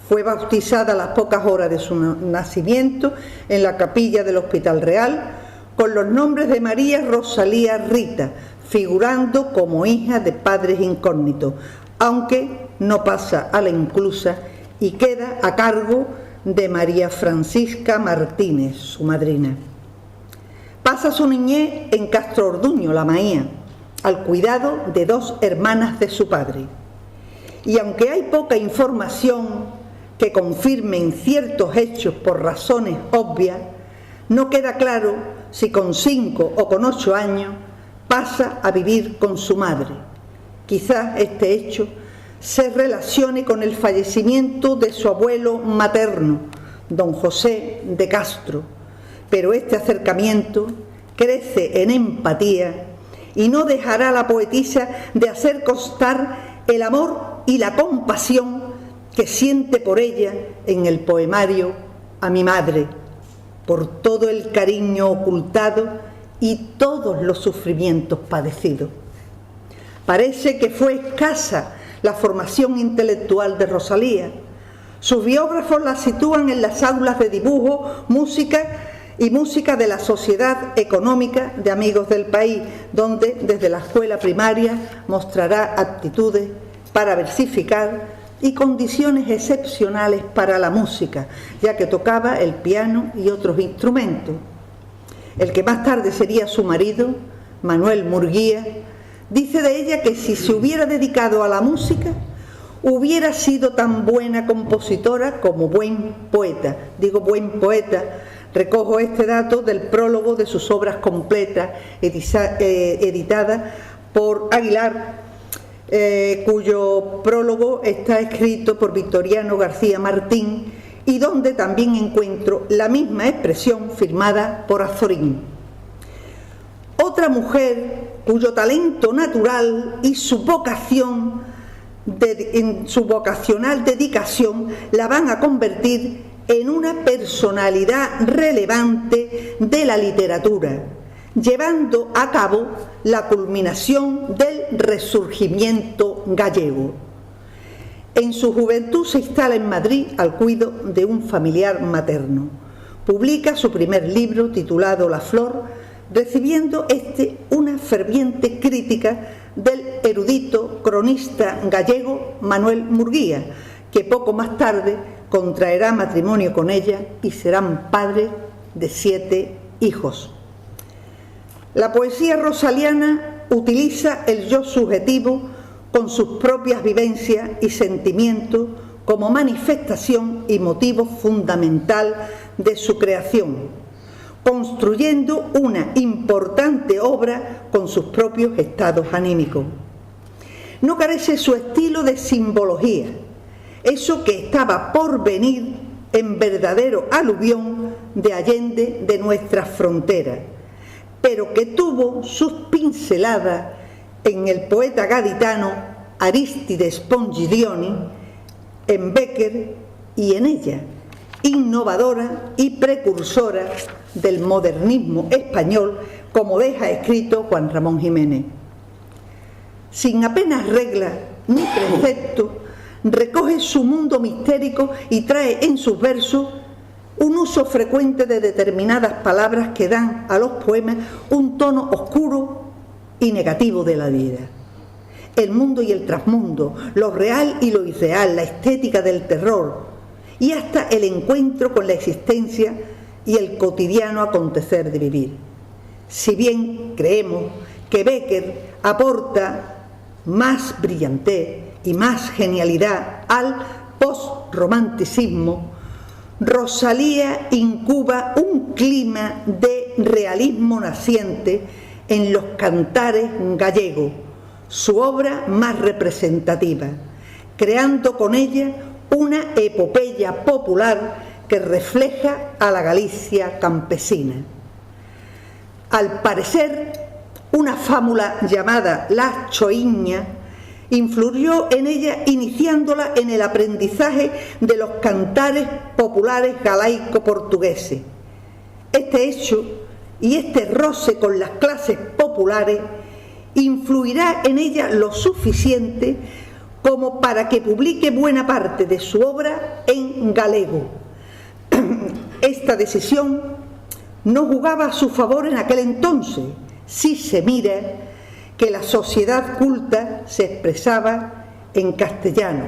Fue bautizada a las pocas horas de su nacimiento en la capilla del Hospital Real con los nombres de María Rosalía Rita, figurando como hija de padres incógnitos, aunque no pasa a la inclusa y queda a cargo de María Francisca Martínez, su madrina. Pasa su niñez en Castro Orduño, La Maía, al cuidado de 2 hermanas de su padre. Y aunque hay poca información que confirmen ciertos hechos por razones obvias, no queda claro si con 5 o con 8 años pasa a vivir con su madre. Quizás este hecho se relacione con el fallecimiento de su abuelo materno, don José de Castro, pero este acercamiento crece en empatía y no dejará a la poetisa de hacer constar el amor y la compasión que siente por ella en el poemario A mi madre, por todo el cariño ocultado y todos los sufrimientos padecidos. Parece que fue escasa la formación intelectual de Rosalía. Sus biógrafos la sitúan en las aulas de dibujo, música de la Sociedad Económica de Amigos del País, donde desde la escuela primaria mostrará aptitudes para versificar y condiciones excepcionales para la música, ya que tocaba el piano y otros instrumentos. El que más tarde sería su marido, Manuel Murguía, dice de ella que si se hubiera dedicado a la música, hubiera sido tan buena compositora como buen poeta. Digo buen poeta, recojo este dato del prólogo de sus obras completas, editada por Aguilar, cuyo prólogo está escrito por Victoriano García Martín y donde también encuentro la misma expresión firmada por Azorín. Otra mujer cuyo talento natural y su su vocacional dedicación la van a convertir en una personalidad relevante de la literatura, llevando a cabo la culminación del Resurgimiento gallego. En su juventud se instala en Madrid al cuidado de un familiar materno. Publica su primer libro titulado La Flor, recibiendo una ferviente crítica del erudito cronista gallego Manuel Murguía, que poco más tarde contraerá matrimonio con ella y serán padres de 7 hijos. La poesía rosaliana utiliza el yo subjetivo con sus propias vivencias y sentimientos como manifestación y motivo fundamental de su creación, construyendo una importante obra con sus propios estados anímicos. No carece su estilo de simbología, eso que estaba por venir en verdadero aluvión de allende de nuestras fronteras, pero que tuvo sus pinceladas en el poeta gaditano Arístides Pongiglioni, en Bécquer y en ella, innovadora y precursora del modernismo español, como deja escrito Juan Ramón Jiménez. Sin apenas regla ni precepto, recoge su mundo mistérico y trae en sus versos un uso frecuente de determinadas palabras que dan a los poemas un tono oscuro y negativo de la vida. El mundo y el trasmundo, lo real y lo irreal, la estética del terror y hasta el encuentro con la existencia y el cotidiano acontecer de vivir. Si bien creemos que Bécquer aporta más brillantez y más genialidad al postromanticismo, Rosalía incuba un clima de realismo naciente en los cantares gallegos, su obra más representativa, creando con ella una epopeya popular que refleja a la Galicia campesina. Al parecer, una fábula llamada La Choiña influyó en ella, iniciándola en el aprendizaje de los cantares populares galaico-portugueses. Este hecho y este roce con las clases populares influirá en ella lo suficiente como para que publique buena parte de su obra en galego. Esta decisión no jugaba a su favor en aquel entonces, si se mira que la sociedad culta se expresaba en castellano,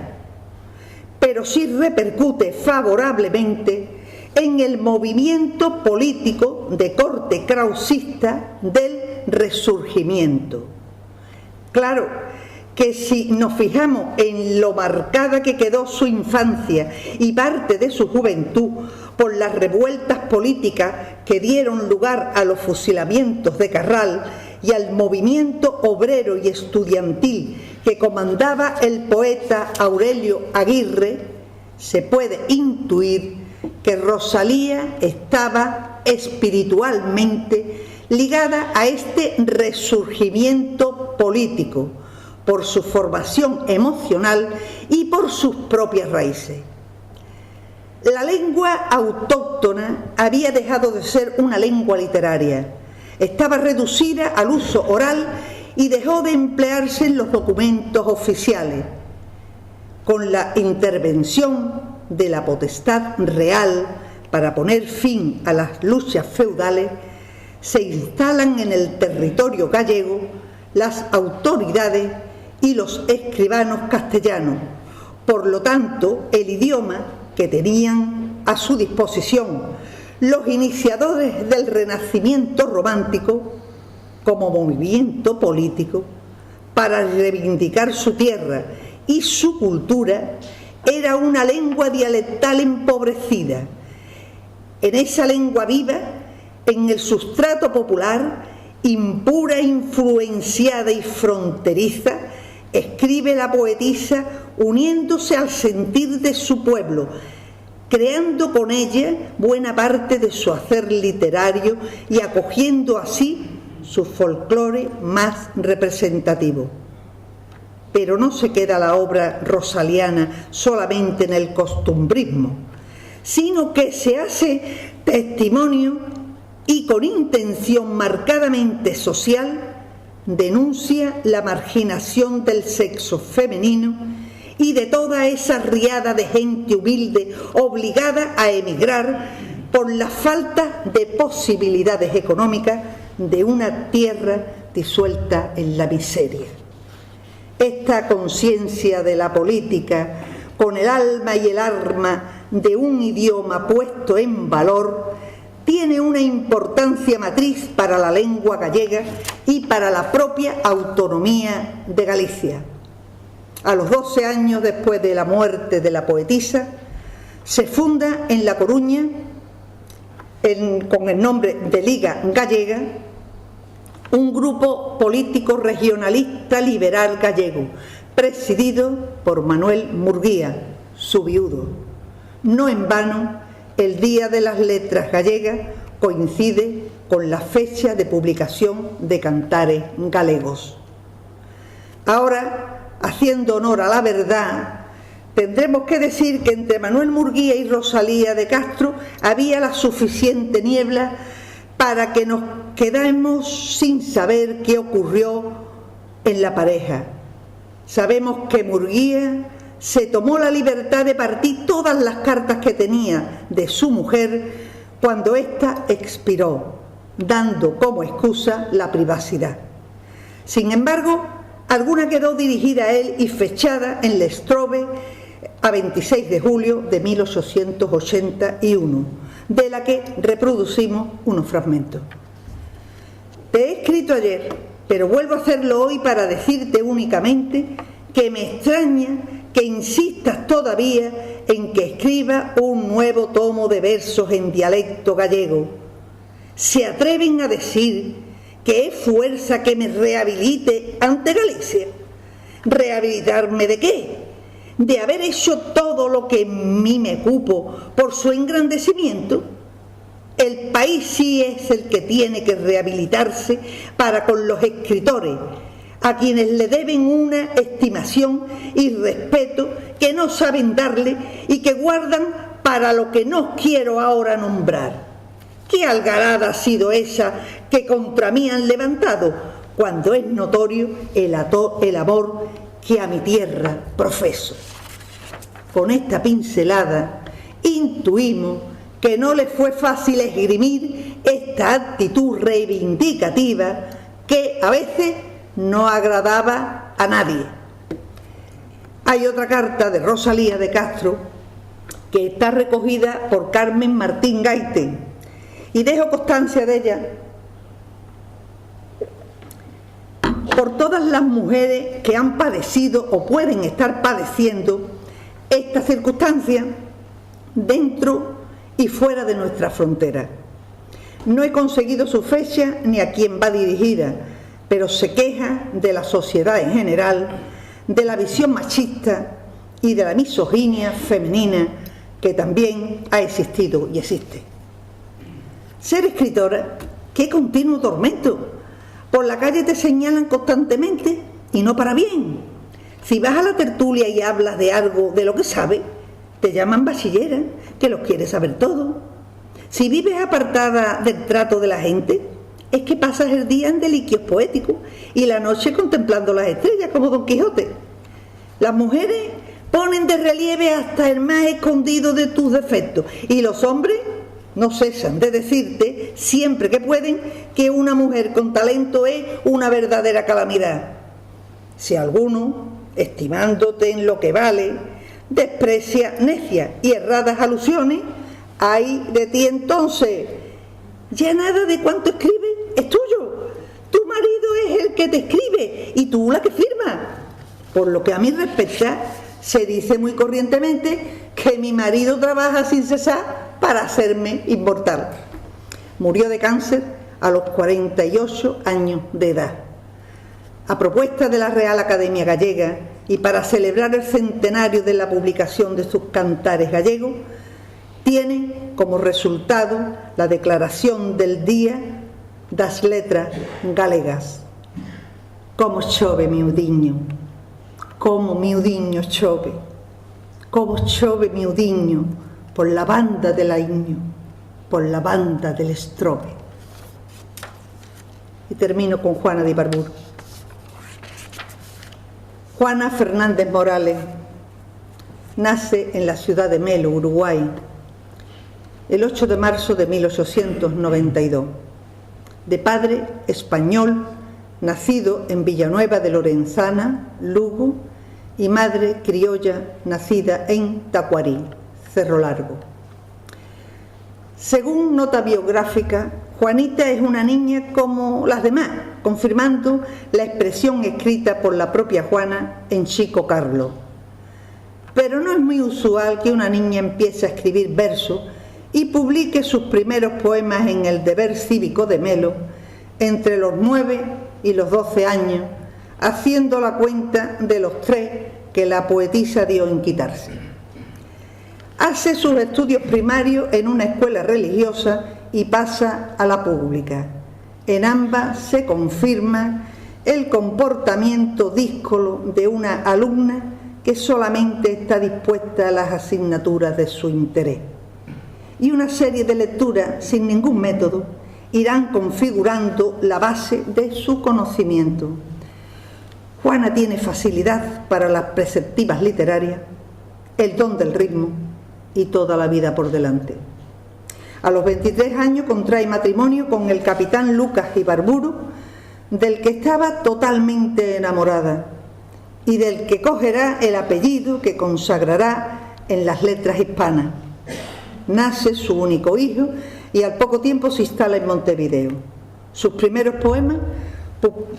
pero sí repercute favorablemente en el movimiento político de corte krausista del Resurgimiento. Claro que si nos fijamos en lo marcada que quedó su infancia y parte de su juventud por las revueltas políticas que dieron lugar a los fusilamientos de Carral y al movimiento obrero y estudiantil que comandaba el poeta Aurelio Aguirre, se puede intuir que Rosalía estaba espiritualmente ligada a este resurgimiento político por su formación emocional y por sus propias raíces. La lengua autóctona había dejado de ser una lengua literaria, estaba reducida al uso oral y dejó de emplearse en los documentos oficiales. Con la intervención de la potestad real para poner fin a las luchas feudales, se instalan en el territorio gallego las autoridades y los escribanos castellanos. Por lo tanto, el idioma que tenían a su disposición los iniciadores del Renacimiento romántico como movimiento político para reivindicar su tierra y su cultura era una lengua dialectal empobrecida. En esa lengua viva, en el sustrato popular, impura, influenciada y fronteriza, escribe la poetisa uniéndose al sentir de su pueblo, creando con ella buena parte de su hacer literario y acogiendo así su folclore más representativo. Pero no se queda la obra rosaliana solamente en el costumbrismo, sino que se hace testimonio y con intención marcadamente social denuncia la marginación del sexo femenino y de toda esa riada de gente humilde obligada a emigrar por la falta de posibilidades económicas de una tierra disuelta en la miseria. Esta conciencia de la política, con el alma y el arma de un idioma puesto en valor, tiene una importancia matriz para la lengua gallega y para la propia autonomía de Galicia. A los 12 años después de la muerte de la poetisa, se funda en La Coruña, con el nombre de Liga Gallega, un grupo político regionalista liberal gallego, presidido por Manuel Murguía, su viudo. No en vano, el Día de las Letras Gallegas coincide con la fecha de publicación de Cantares Galegos. Ahora, haciendo honor a la verdad, tendremos que decir que entre Manuel Murguía y Rosalía de Castro había la suficiente niebla para que nos quedemos sin saber qué ocurrió en la pareja. Sabemos que Murguía se tomó la libertad de partir todas las cartas que tenía de su mujer cuando ésta expiró, dando como excusa la privacidad. Sin embargo, alguna quedó dirigida a él y fechada en Lestrobe a 26 de julio de 1881, de la que reproducimos unos fragmentos. Te he escrito ayer, pero vuelvo a hacerlo hoy para decirte únicamente que me extraña que insistas todavía en que escriba un nuevo tomo de versos en dialecto gallego. Se atreven a decir que es fuerza que me rehabilite ante Galicia. ¿Rehabilitarme de qué? ¿De haber hecho todo lo que en mí me cupo por su engrandecimiento? El país sí es el que tiene que rehabilitarse para con los escritores, a quienes le deben una estimación y respeto que no saben darle y que guardan para lo que no quiero ahora nombrar. ¿Qué algarada ha sido esa que contra mí han levantado, cuando es notorio el amor que a mi tierra profeso? Con esta pincelada intuimos que no le fue fácil esgrimir esta actitud reivindicativa que a veces no agradaba a nadie. Hay otra carta de Rosalía de Castro que está recogida por Carmen Martín Gaite y dejo constancia de ella por todas las mujeres que han padecido o pueden estar padeciendo esta circunstancia dentro y fuera de nuestra frontera. No he conseguido su fecha ni a quién va dirigida, pero se queja de la sociedad en general, de la visión machista y de la misoginia femenina que también ha existido y existe. Ser escritora, qué continuo tormento. Por la calle te señalan constantemente y no para bien. Si vas a la tertulia y hablas de algo de lo que sabes, te llaman bachillera, que lo quieres saber todo. Si vives apartada del trato de la gente, es que pasas el día en deliquios poéticos y la noche contemplando las estrellas como Don Quijote. Las mujeres ponen de relieve hasta el más escondido de tus defectos y los hombres no cesan de decirte siempre que pueden que una mujer con talento es una verdadera calamidad. Si alguno, estimándote en lo que vale, desprecia necias y erradas alusiones, ay de ti entonces, ya nada de cuanto escribe es tuyo. Tu marido es el que te escribe y tú la que firma. Por lo que a mí respecta, se dice muy corrientemente que mi marido trabaja sin cesar para hacerme inmortal. Murió de cáncer a los 48 años de edad. A propuesta de la Real Academia Gallega y para celebrar el centenario de la publicación de sus cantares gallegos, tiene como resultado la declaración del Día das Letras Galegas. Como chove miudiño, como miudiño chove, como chove miudiño, por la banda del Aiño, por la banda del Estrobe. Y termino con Juana de Ibarburu. Juana Fernández Morales nace en la ciudad de Melo, Uruguay, el 8 de marzo de 1892, de padre español, nacido en Villanueva de Lorenzana, Lugo, y madre criolla, nacida en Tacuarí, Cerro Largo. Según nota biográfica, Juanita es una niña como las demás, confirmando la expresión escrita por la propia Juana en Chico Carlos. Pero no es muy usual que una niña empiece a escribir versos y publique sus primeros poemas en el Deber Cívico de Melo entre los 9 y los 12 años, haciendo la cuenta de los 3 que la poetisa dio en quitarse. Hace sus estudios primarios en una escuela religiosa y pasa a la pública. En ambas se confirma el comportamiento díscolo de una alumna que solamente está dispuesta a las asignaturas de su interés. Y una serie de lecturas sin ningún método irán configurando la base de su conocimiento. Juana tiene facilidad para las preceptivas literarias, el don del ritmo y toda la vida por delante. A los 23 años contrae matrimonio con el capitán Lucas Ibarburu, del que estaba totalmente enamorada y del que cogerá el apellido que consagrará en las letras hispanas. Nace su único hijo y al poco tiempo se instala en Montevideo. Sus primeros poemas,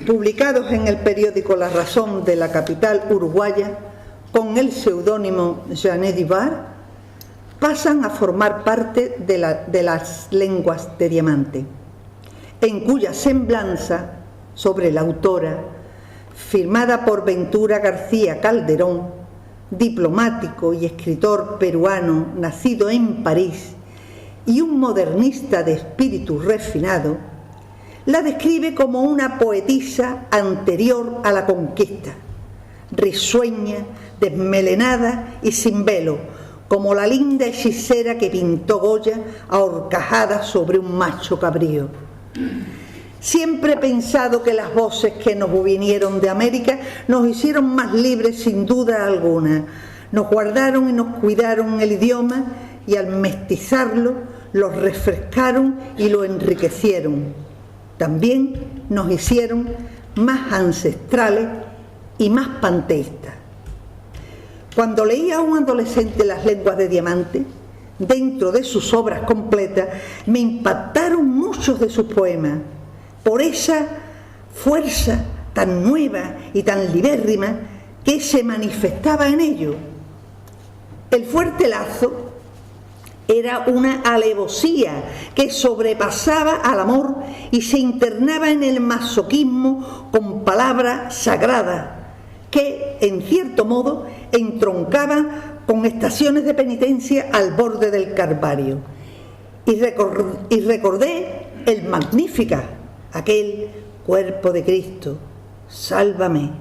publicados en el periódico La Razón de la capital uruguaya con el seudónimo Janet Ibar, pasan a formar parte de las lenguas de diamante, en cuya semblanza sobre la autora, firmada por Ventura García Calderón, diplomático y escritor peruano nacido en París y un modernista de espíritu refinado, la describe como una poetisa anterior a la conquista, risueña, desmelenada y sin velo, como la linda hechicera que pintó Goya ahorcajada sobre un macho cabrío. Siempre he pensado que las voces que nos vinieron de América nos hicieron más libres sin duda alguna. Nos guardaron y nos cuidaron el idioma y al mestizarlo lo refrescaron y lo enriquecieron. También nos hicieron más ancestrales y más panteístas. Cuando leía a un adolescente las lenguas de diamante, dentro de sus obras completas, me impactaron muchos de sus poemas por esa fuerza tan nueva y tan libérrima que se manifestaba en ello. El fuerte lazo era una alevosía que sobrepasaba al amor y se internaba en el masoquismo con palabras sagradas que, en cierto modo, entroncaban con estaciones de penitencia al borde del Calvario. Y recordé el Magnífica, aquel cuerpo de Cristo, sálvame,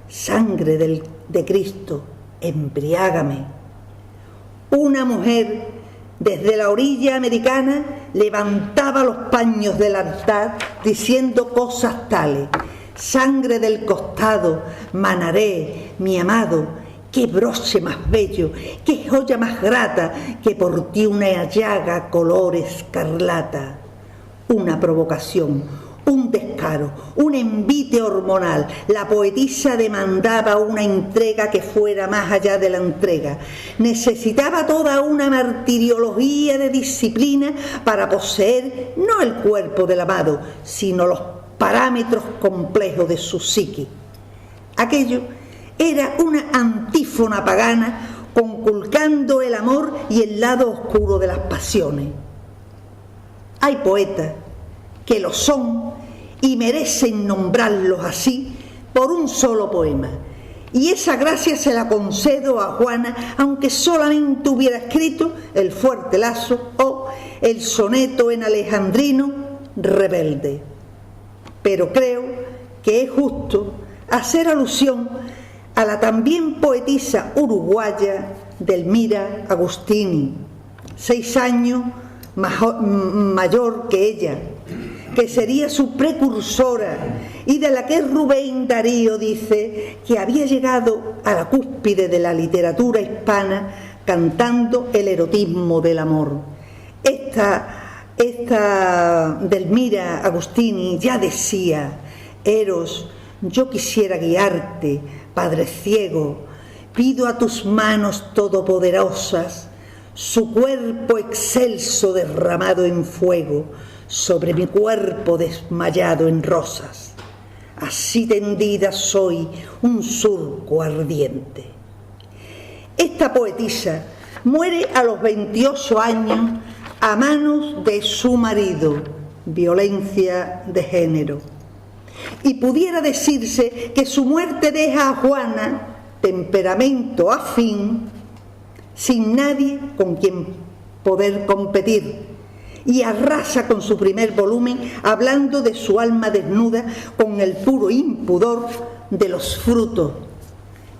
sangre de Cristo, embriágame. Una mujer desde la orilla americana levantaba los paños del altar diciendo cosas tales: sangre del costado, manaré, mi amado, qué broche más bello, qué joya más grata, que por ti una llaga color escarlata. Una provocación, un descaro, un envite hormonal. La poetisa demandaba una entrega que fuera más allá de la entrega. Necesitaba toda una martiriología de disciplina para poseer no el cuerpo del amado, sino los parámetros complejos de su psique. Aquello era una antífona pagana conculcando el amor y el lado oscuro de las pasiones. Hay poetas que lo son y merecen nombrarlos así por un solo poema, y esa gracia se la concedo a Juana, aunque solamente hubiera escrito el fuerte lazo o el soneto en alejandrino rebelde. Pero creo que es justo hacer alusión a la también poetisa uruguaya Delmira Agustini, 6 años mayor que ella, que sería su precursora y de la que Rubén Darío dice que había llegado a la cúspide de la literatura hispana cantando el erotismo del amor. Esta Delmira Agustini ya decía: Eros, yo quisiera guiarte, Padre ciego, pido a tus manos todopoderosas su cuerpo excelso derramado en fuego sobre mi cuerpo desmayado en rosas. Así tendida soy un surco ardiente. Esta poetisa muere a los 28 años a manos de su marido, violencia de género. Y pudiera decirse que su muerte deja a Juana, temperamento afín, sin nadie con quien poder competir, y arrasa con su primer volumen hablando de su alma desnuda con el puro impudor de los frutos.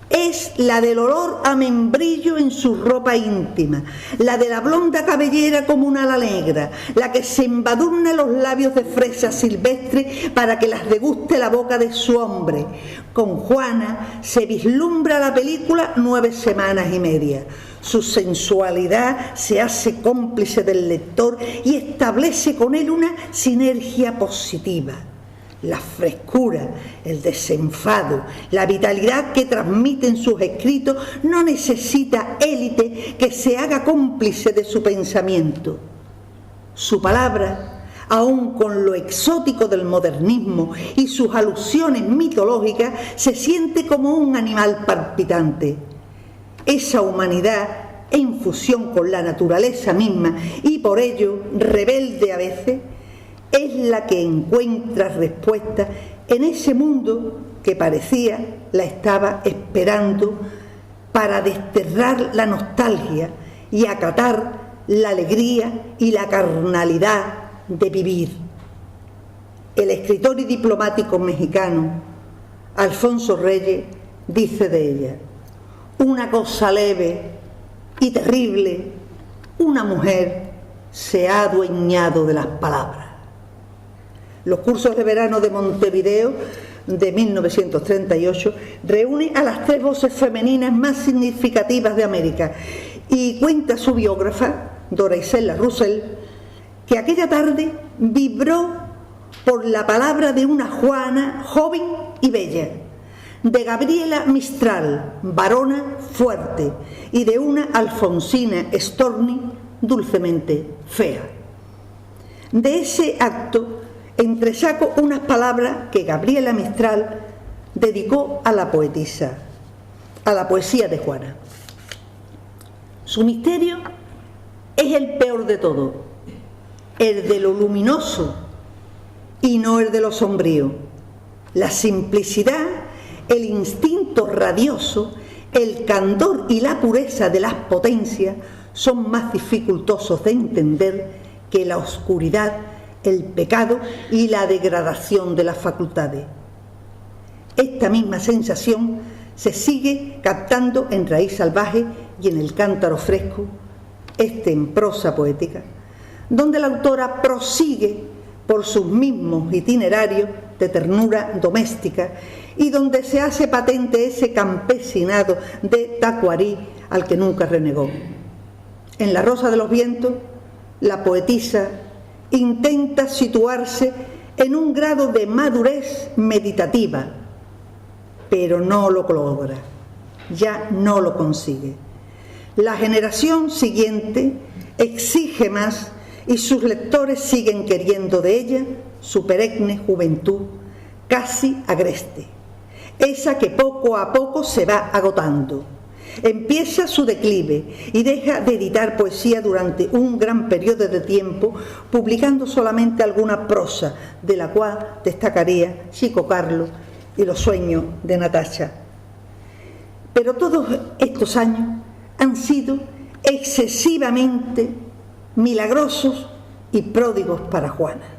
Es la del olor a membrillo en su ropa íntima, la de la blonda cabellera como una ala negra, la que se embadurna los labios de fresa silvestre para que las deguste la boca de su hombre. Con Juana se vislumbra la película 9 semanas y media. Su sensualidad se hace cómplice del lector y establece con él una sinergia positiva. La frescura, el desenfado, la vitalidad que transmiten sus escritos no necesita élite que se haga cómplice de su pensamiento. Su palabra, aun con lo exótico del modernismo y sus alusiones mitológicas, se siente como un animal palpitante. Esa humanidad en fusión con la naturaleza misma y por ello rebelde a veces, es la que encuentra respuesta en ese mundo que parecía la estaba esperando para desterrar la nostalgia y acatar la alegría y la carnalidad de vivir. El escritor y diplomático mexicano Alfonso Reyes dice de ella: una cosa leve y terrible, una mujer se ha adueñado de las palabras. Los cursos de verano de Montevideo de 1938 reúne a las 3 voces femeninas más significativas de América, y cuenta su biógrafa, Dora Isela Russell, que aquella tarde vibró por la palabra de una Juana joven y bella, de Gabriela Mistral, varona fuerte, y de una Alfonsina Storni, dulcemente fea. De ese acto entresaco unas palabras que Gabriela Mistral dedicó a la poetisa, a la poesía de Juana. Su misterio es el peor de todo, el de lo luminoso y no el de lo sombrío. La simplicidad, el instinto radioso, el candor y la pureza de las potencias son más dificultosos de entender que la oscuridad, el pecado y la degradación de las facultades. Esta misma sensación se sigue captando en Raíz salvaje y en El cántaro fresco, en prosa poética, donde la autora prosigue por sus mismos itinerarios de ternura doméstica y donde se hace patente ese campesinado de Tacuarí al que nunca renegó. En La rosa de los vientos, la poetisa intenta situarse en un grado de madurez meditativa, pero no lo logra, ya no lo consigue. La generación siguiente exige más y sus lectores siguen queriendo de ella su perenne juventud casi agreste, esa que poco a poco se va agotando. Empieza su declive y deja de editar poesía durante un gran periodo de tiempo, publicando solamente alguna prosa, de la cual destacaría Chico Carlos y Los sueños de Natacha. Pero todos estos años han sido excesivamente milagrosos y pródigos para Juana,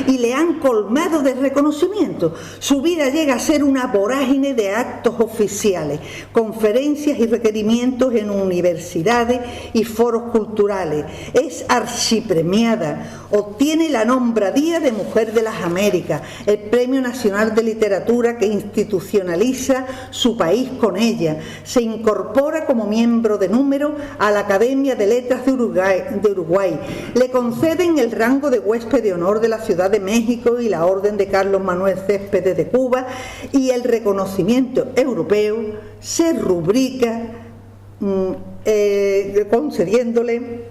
y le han colmado de reconocimiento. Su vida llega a ser una vorágine de actos oficiales, conferencias y requerimientos en universidades y foros culturales. Es archipremiada, obtiene la nombradía de Mujer de las Américas, el Premio Nacional de Literatura que institucionaliza su país con ella. Se incorpora como miembro de número a la Academia de Letras de Uruguay. Le conceden el rango de huésped de honor de la Ciudad de México y la Orden de Carlos Manuel Céspedes de Cuba, y el reconocimiento europeo se rubrica concediéndole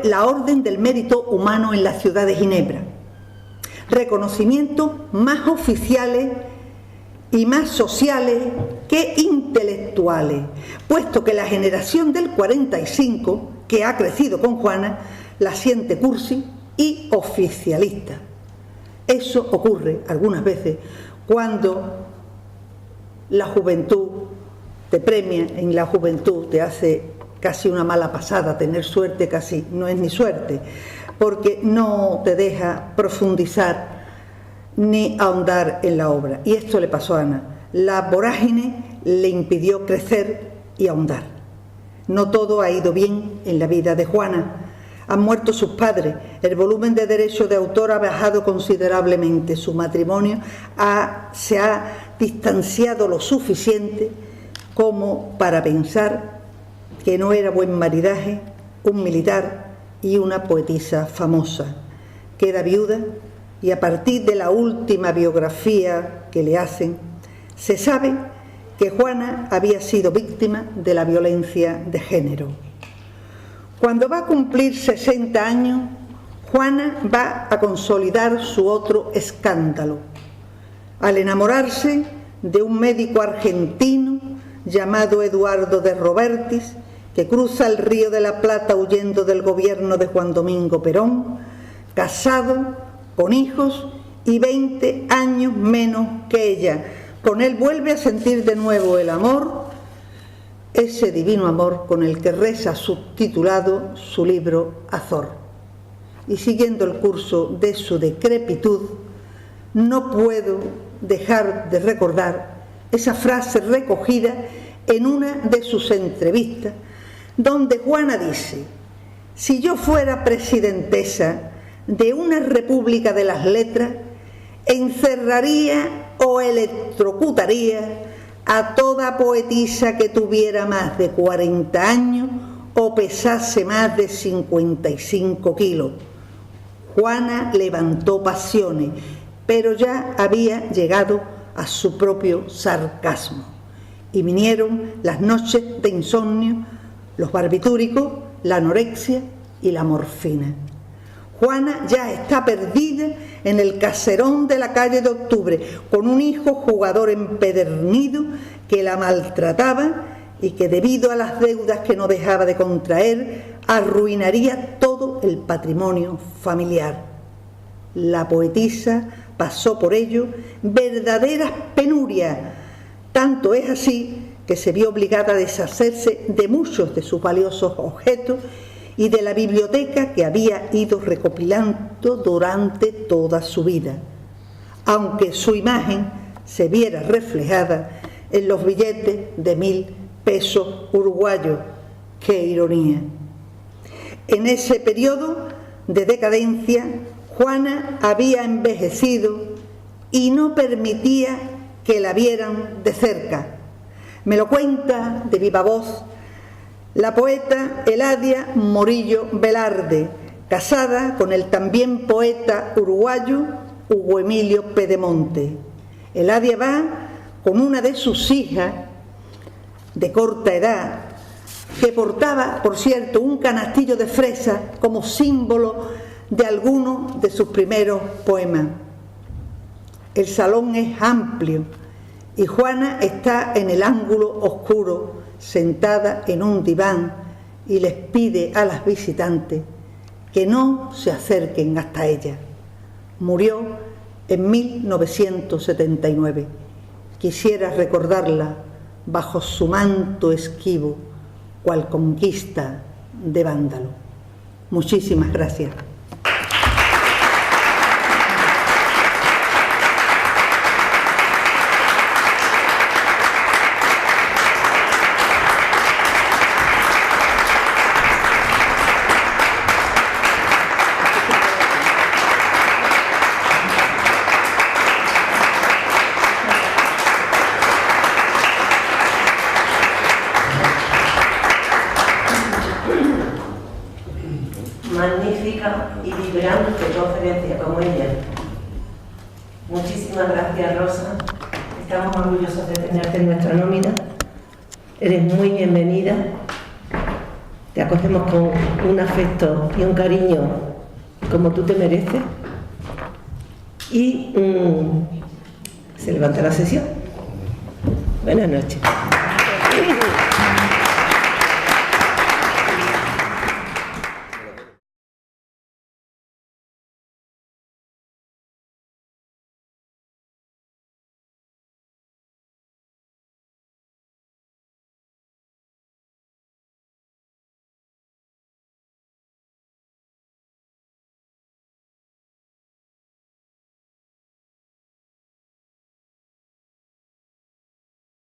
la Orden del Mérito Humano en la ciudad de Ginebra. Reconocimientos más oficiales y más sociales que intelectuales, puesto que la generación del 45, que ha crecido con Juana, la siente cursi y oficialista. Eso ocurre algunas veces cuando la juventud te premia, en la juventud te hace casi una mala pasada. Tener suerte casi no es ni suerte, porque no te deja profundizar ni ahondar en la obra. Y esto le pasó a Ana. La vorágine le impidió crecer y ahondar. No todo ha ido bien en la vida de Juana. Han muerto sus padres, el volumen de derechos de autor ha bajado considerablemente, su matrimonio se ha distanciado lo suficiente como para pensar que no era buen maridaje un militar y una poetisa famosa. Queda viuda, y a partir de la última biografía que le hacen, se sabe que Juana había sido víctima de la violencia de género. Cuando va a cumplir 60 años, Juana va a consolidar su otro escándalo, al enamorarse de un médico argentino llamado Eduardo de Robertis, que cruza el Río de la Plata huyendo del gobierno de Juan Domingo Perón, casado, con hijos y 20 años menos que ella. Con él vuelve a sentir de nuevo el amor, ese divino amor con el que reza subtitulado su libro Azor. Y siguiendo el curso de su decrepitud, no puedo dejar de recordar esa frase recogida en una de sus entrevistas, donde Juana dice: si yo fuera presidentesa de una república de las letras, encerraría o electrocutaría a toda poetisa que tuviera más de 40 años o pesase más de 55 kilos. Juana levantó pasiones, pero ya había llegado a su propio sarcasmo. Y vinieron las noches de insomnio, los barbitúricos, la anorexia y la morfina. Juana ya está perdida en el caserón de la calle de Octubre, con un hijo jugador empedernido que la maltrataba y que, debido a las deudas que no dejaba de contraer, arruinaría todo el patrimonio familiar. La poetisa pasó por ello verdaderas penurias. Tanto es así que se vio obligada a deshacerse de muchos de sus valiosos objetos y de la biblioteca que había ido recopilando durante toda su vida, aunque su imagen se viera reflejada en los billetes de 1000 pesos uruguayos. ¡Qué ironía! En ese periodo de decadencia, Juana había envejecido y no permitía que la vieran de cerca. Me lo cuenta de viva voz la poeta Eladia Morillo Velarde, casada con el también poeta uruguayo Hugo Emilio Pedemonte. Eladia va con una de sus hijas de corta edad, que portaba, por cierto, un canastillo de fresas como símbolo de alguno de sus primeros poemas. El salón es amplio y Juana está en el ángulo oscuro, sentada en un diván, y les pide a las visitantes que no se acerquen hasta ella. Murió en 1979. Quisiera recordarla bajo su manto esquivo, cual conquista de vándalo. Muchísimas gracias. Magnífica y vibrante conferencia como ella. Muchísimas gracias, Rosa. Estamos orgullosos de tenerte en nuestra nómina. Eres muy bienvenida. Te acogemos con un afecto y un cariño como tú te mereces. Y se levanta la sesión. Buenas noches.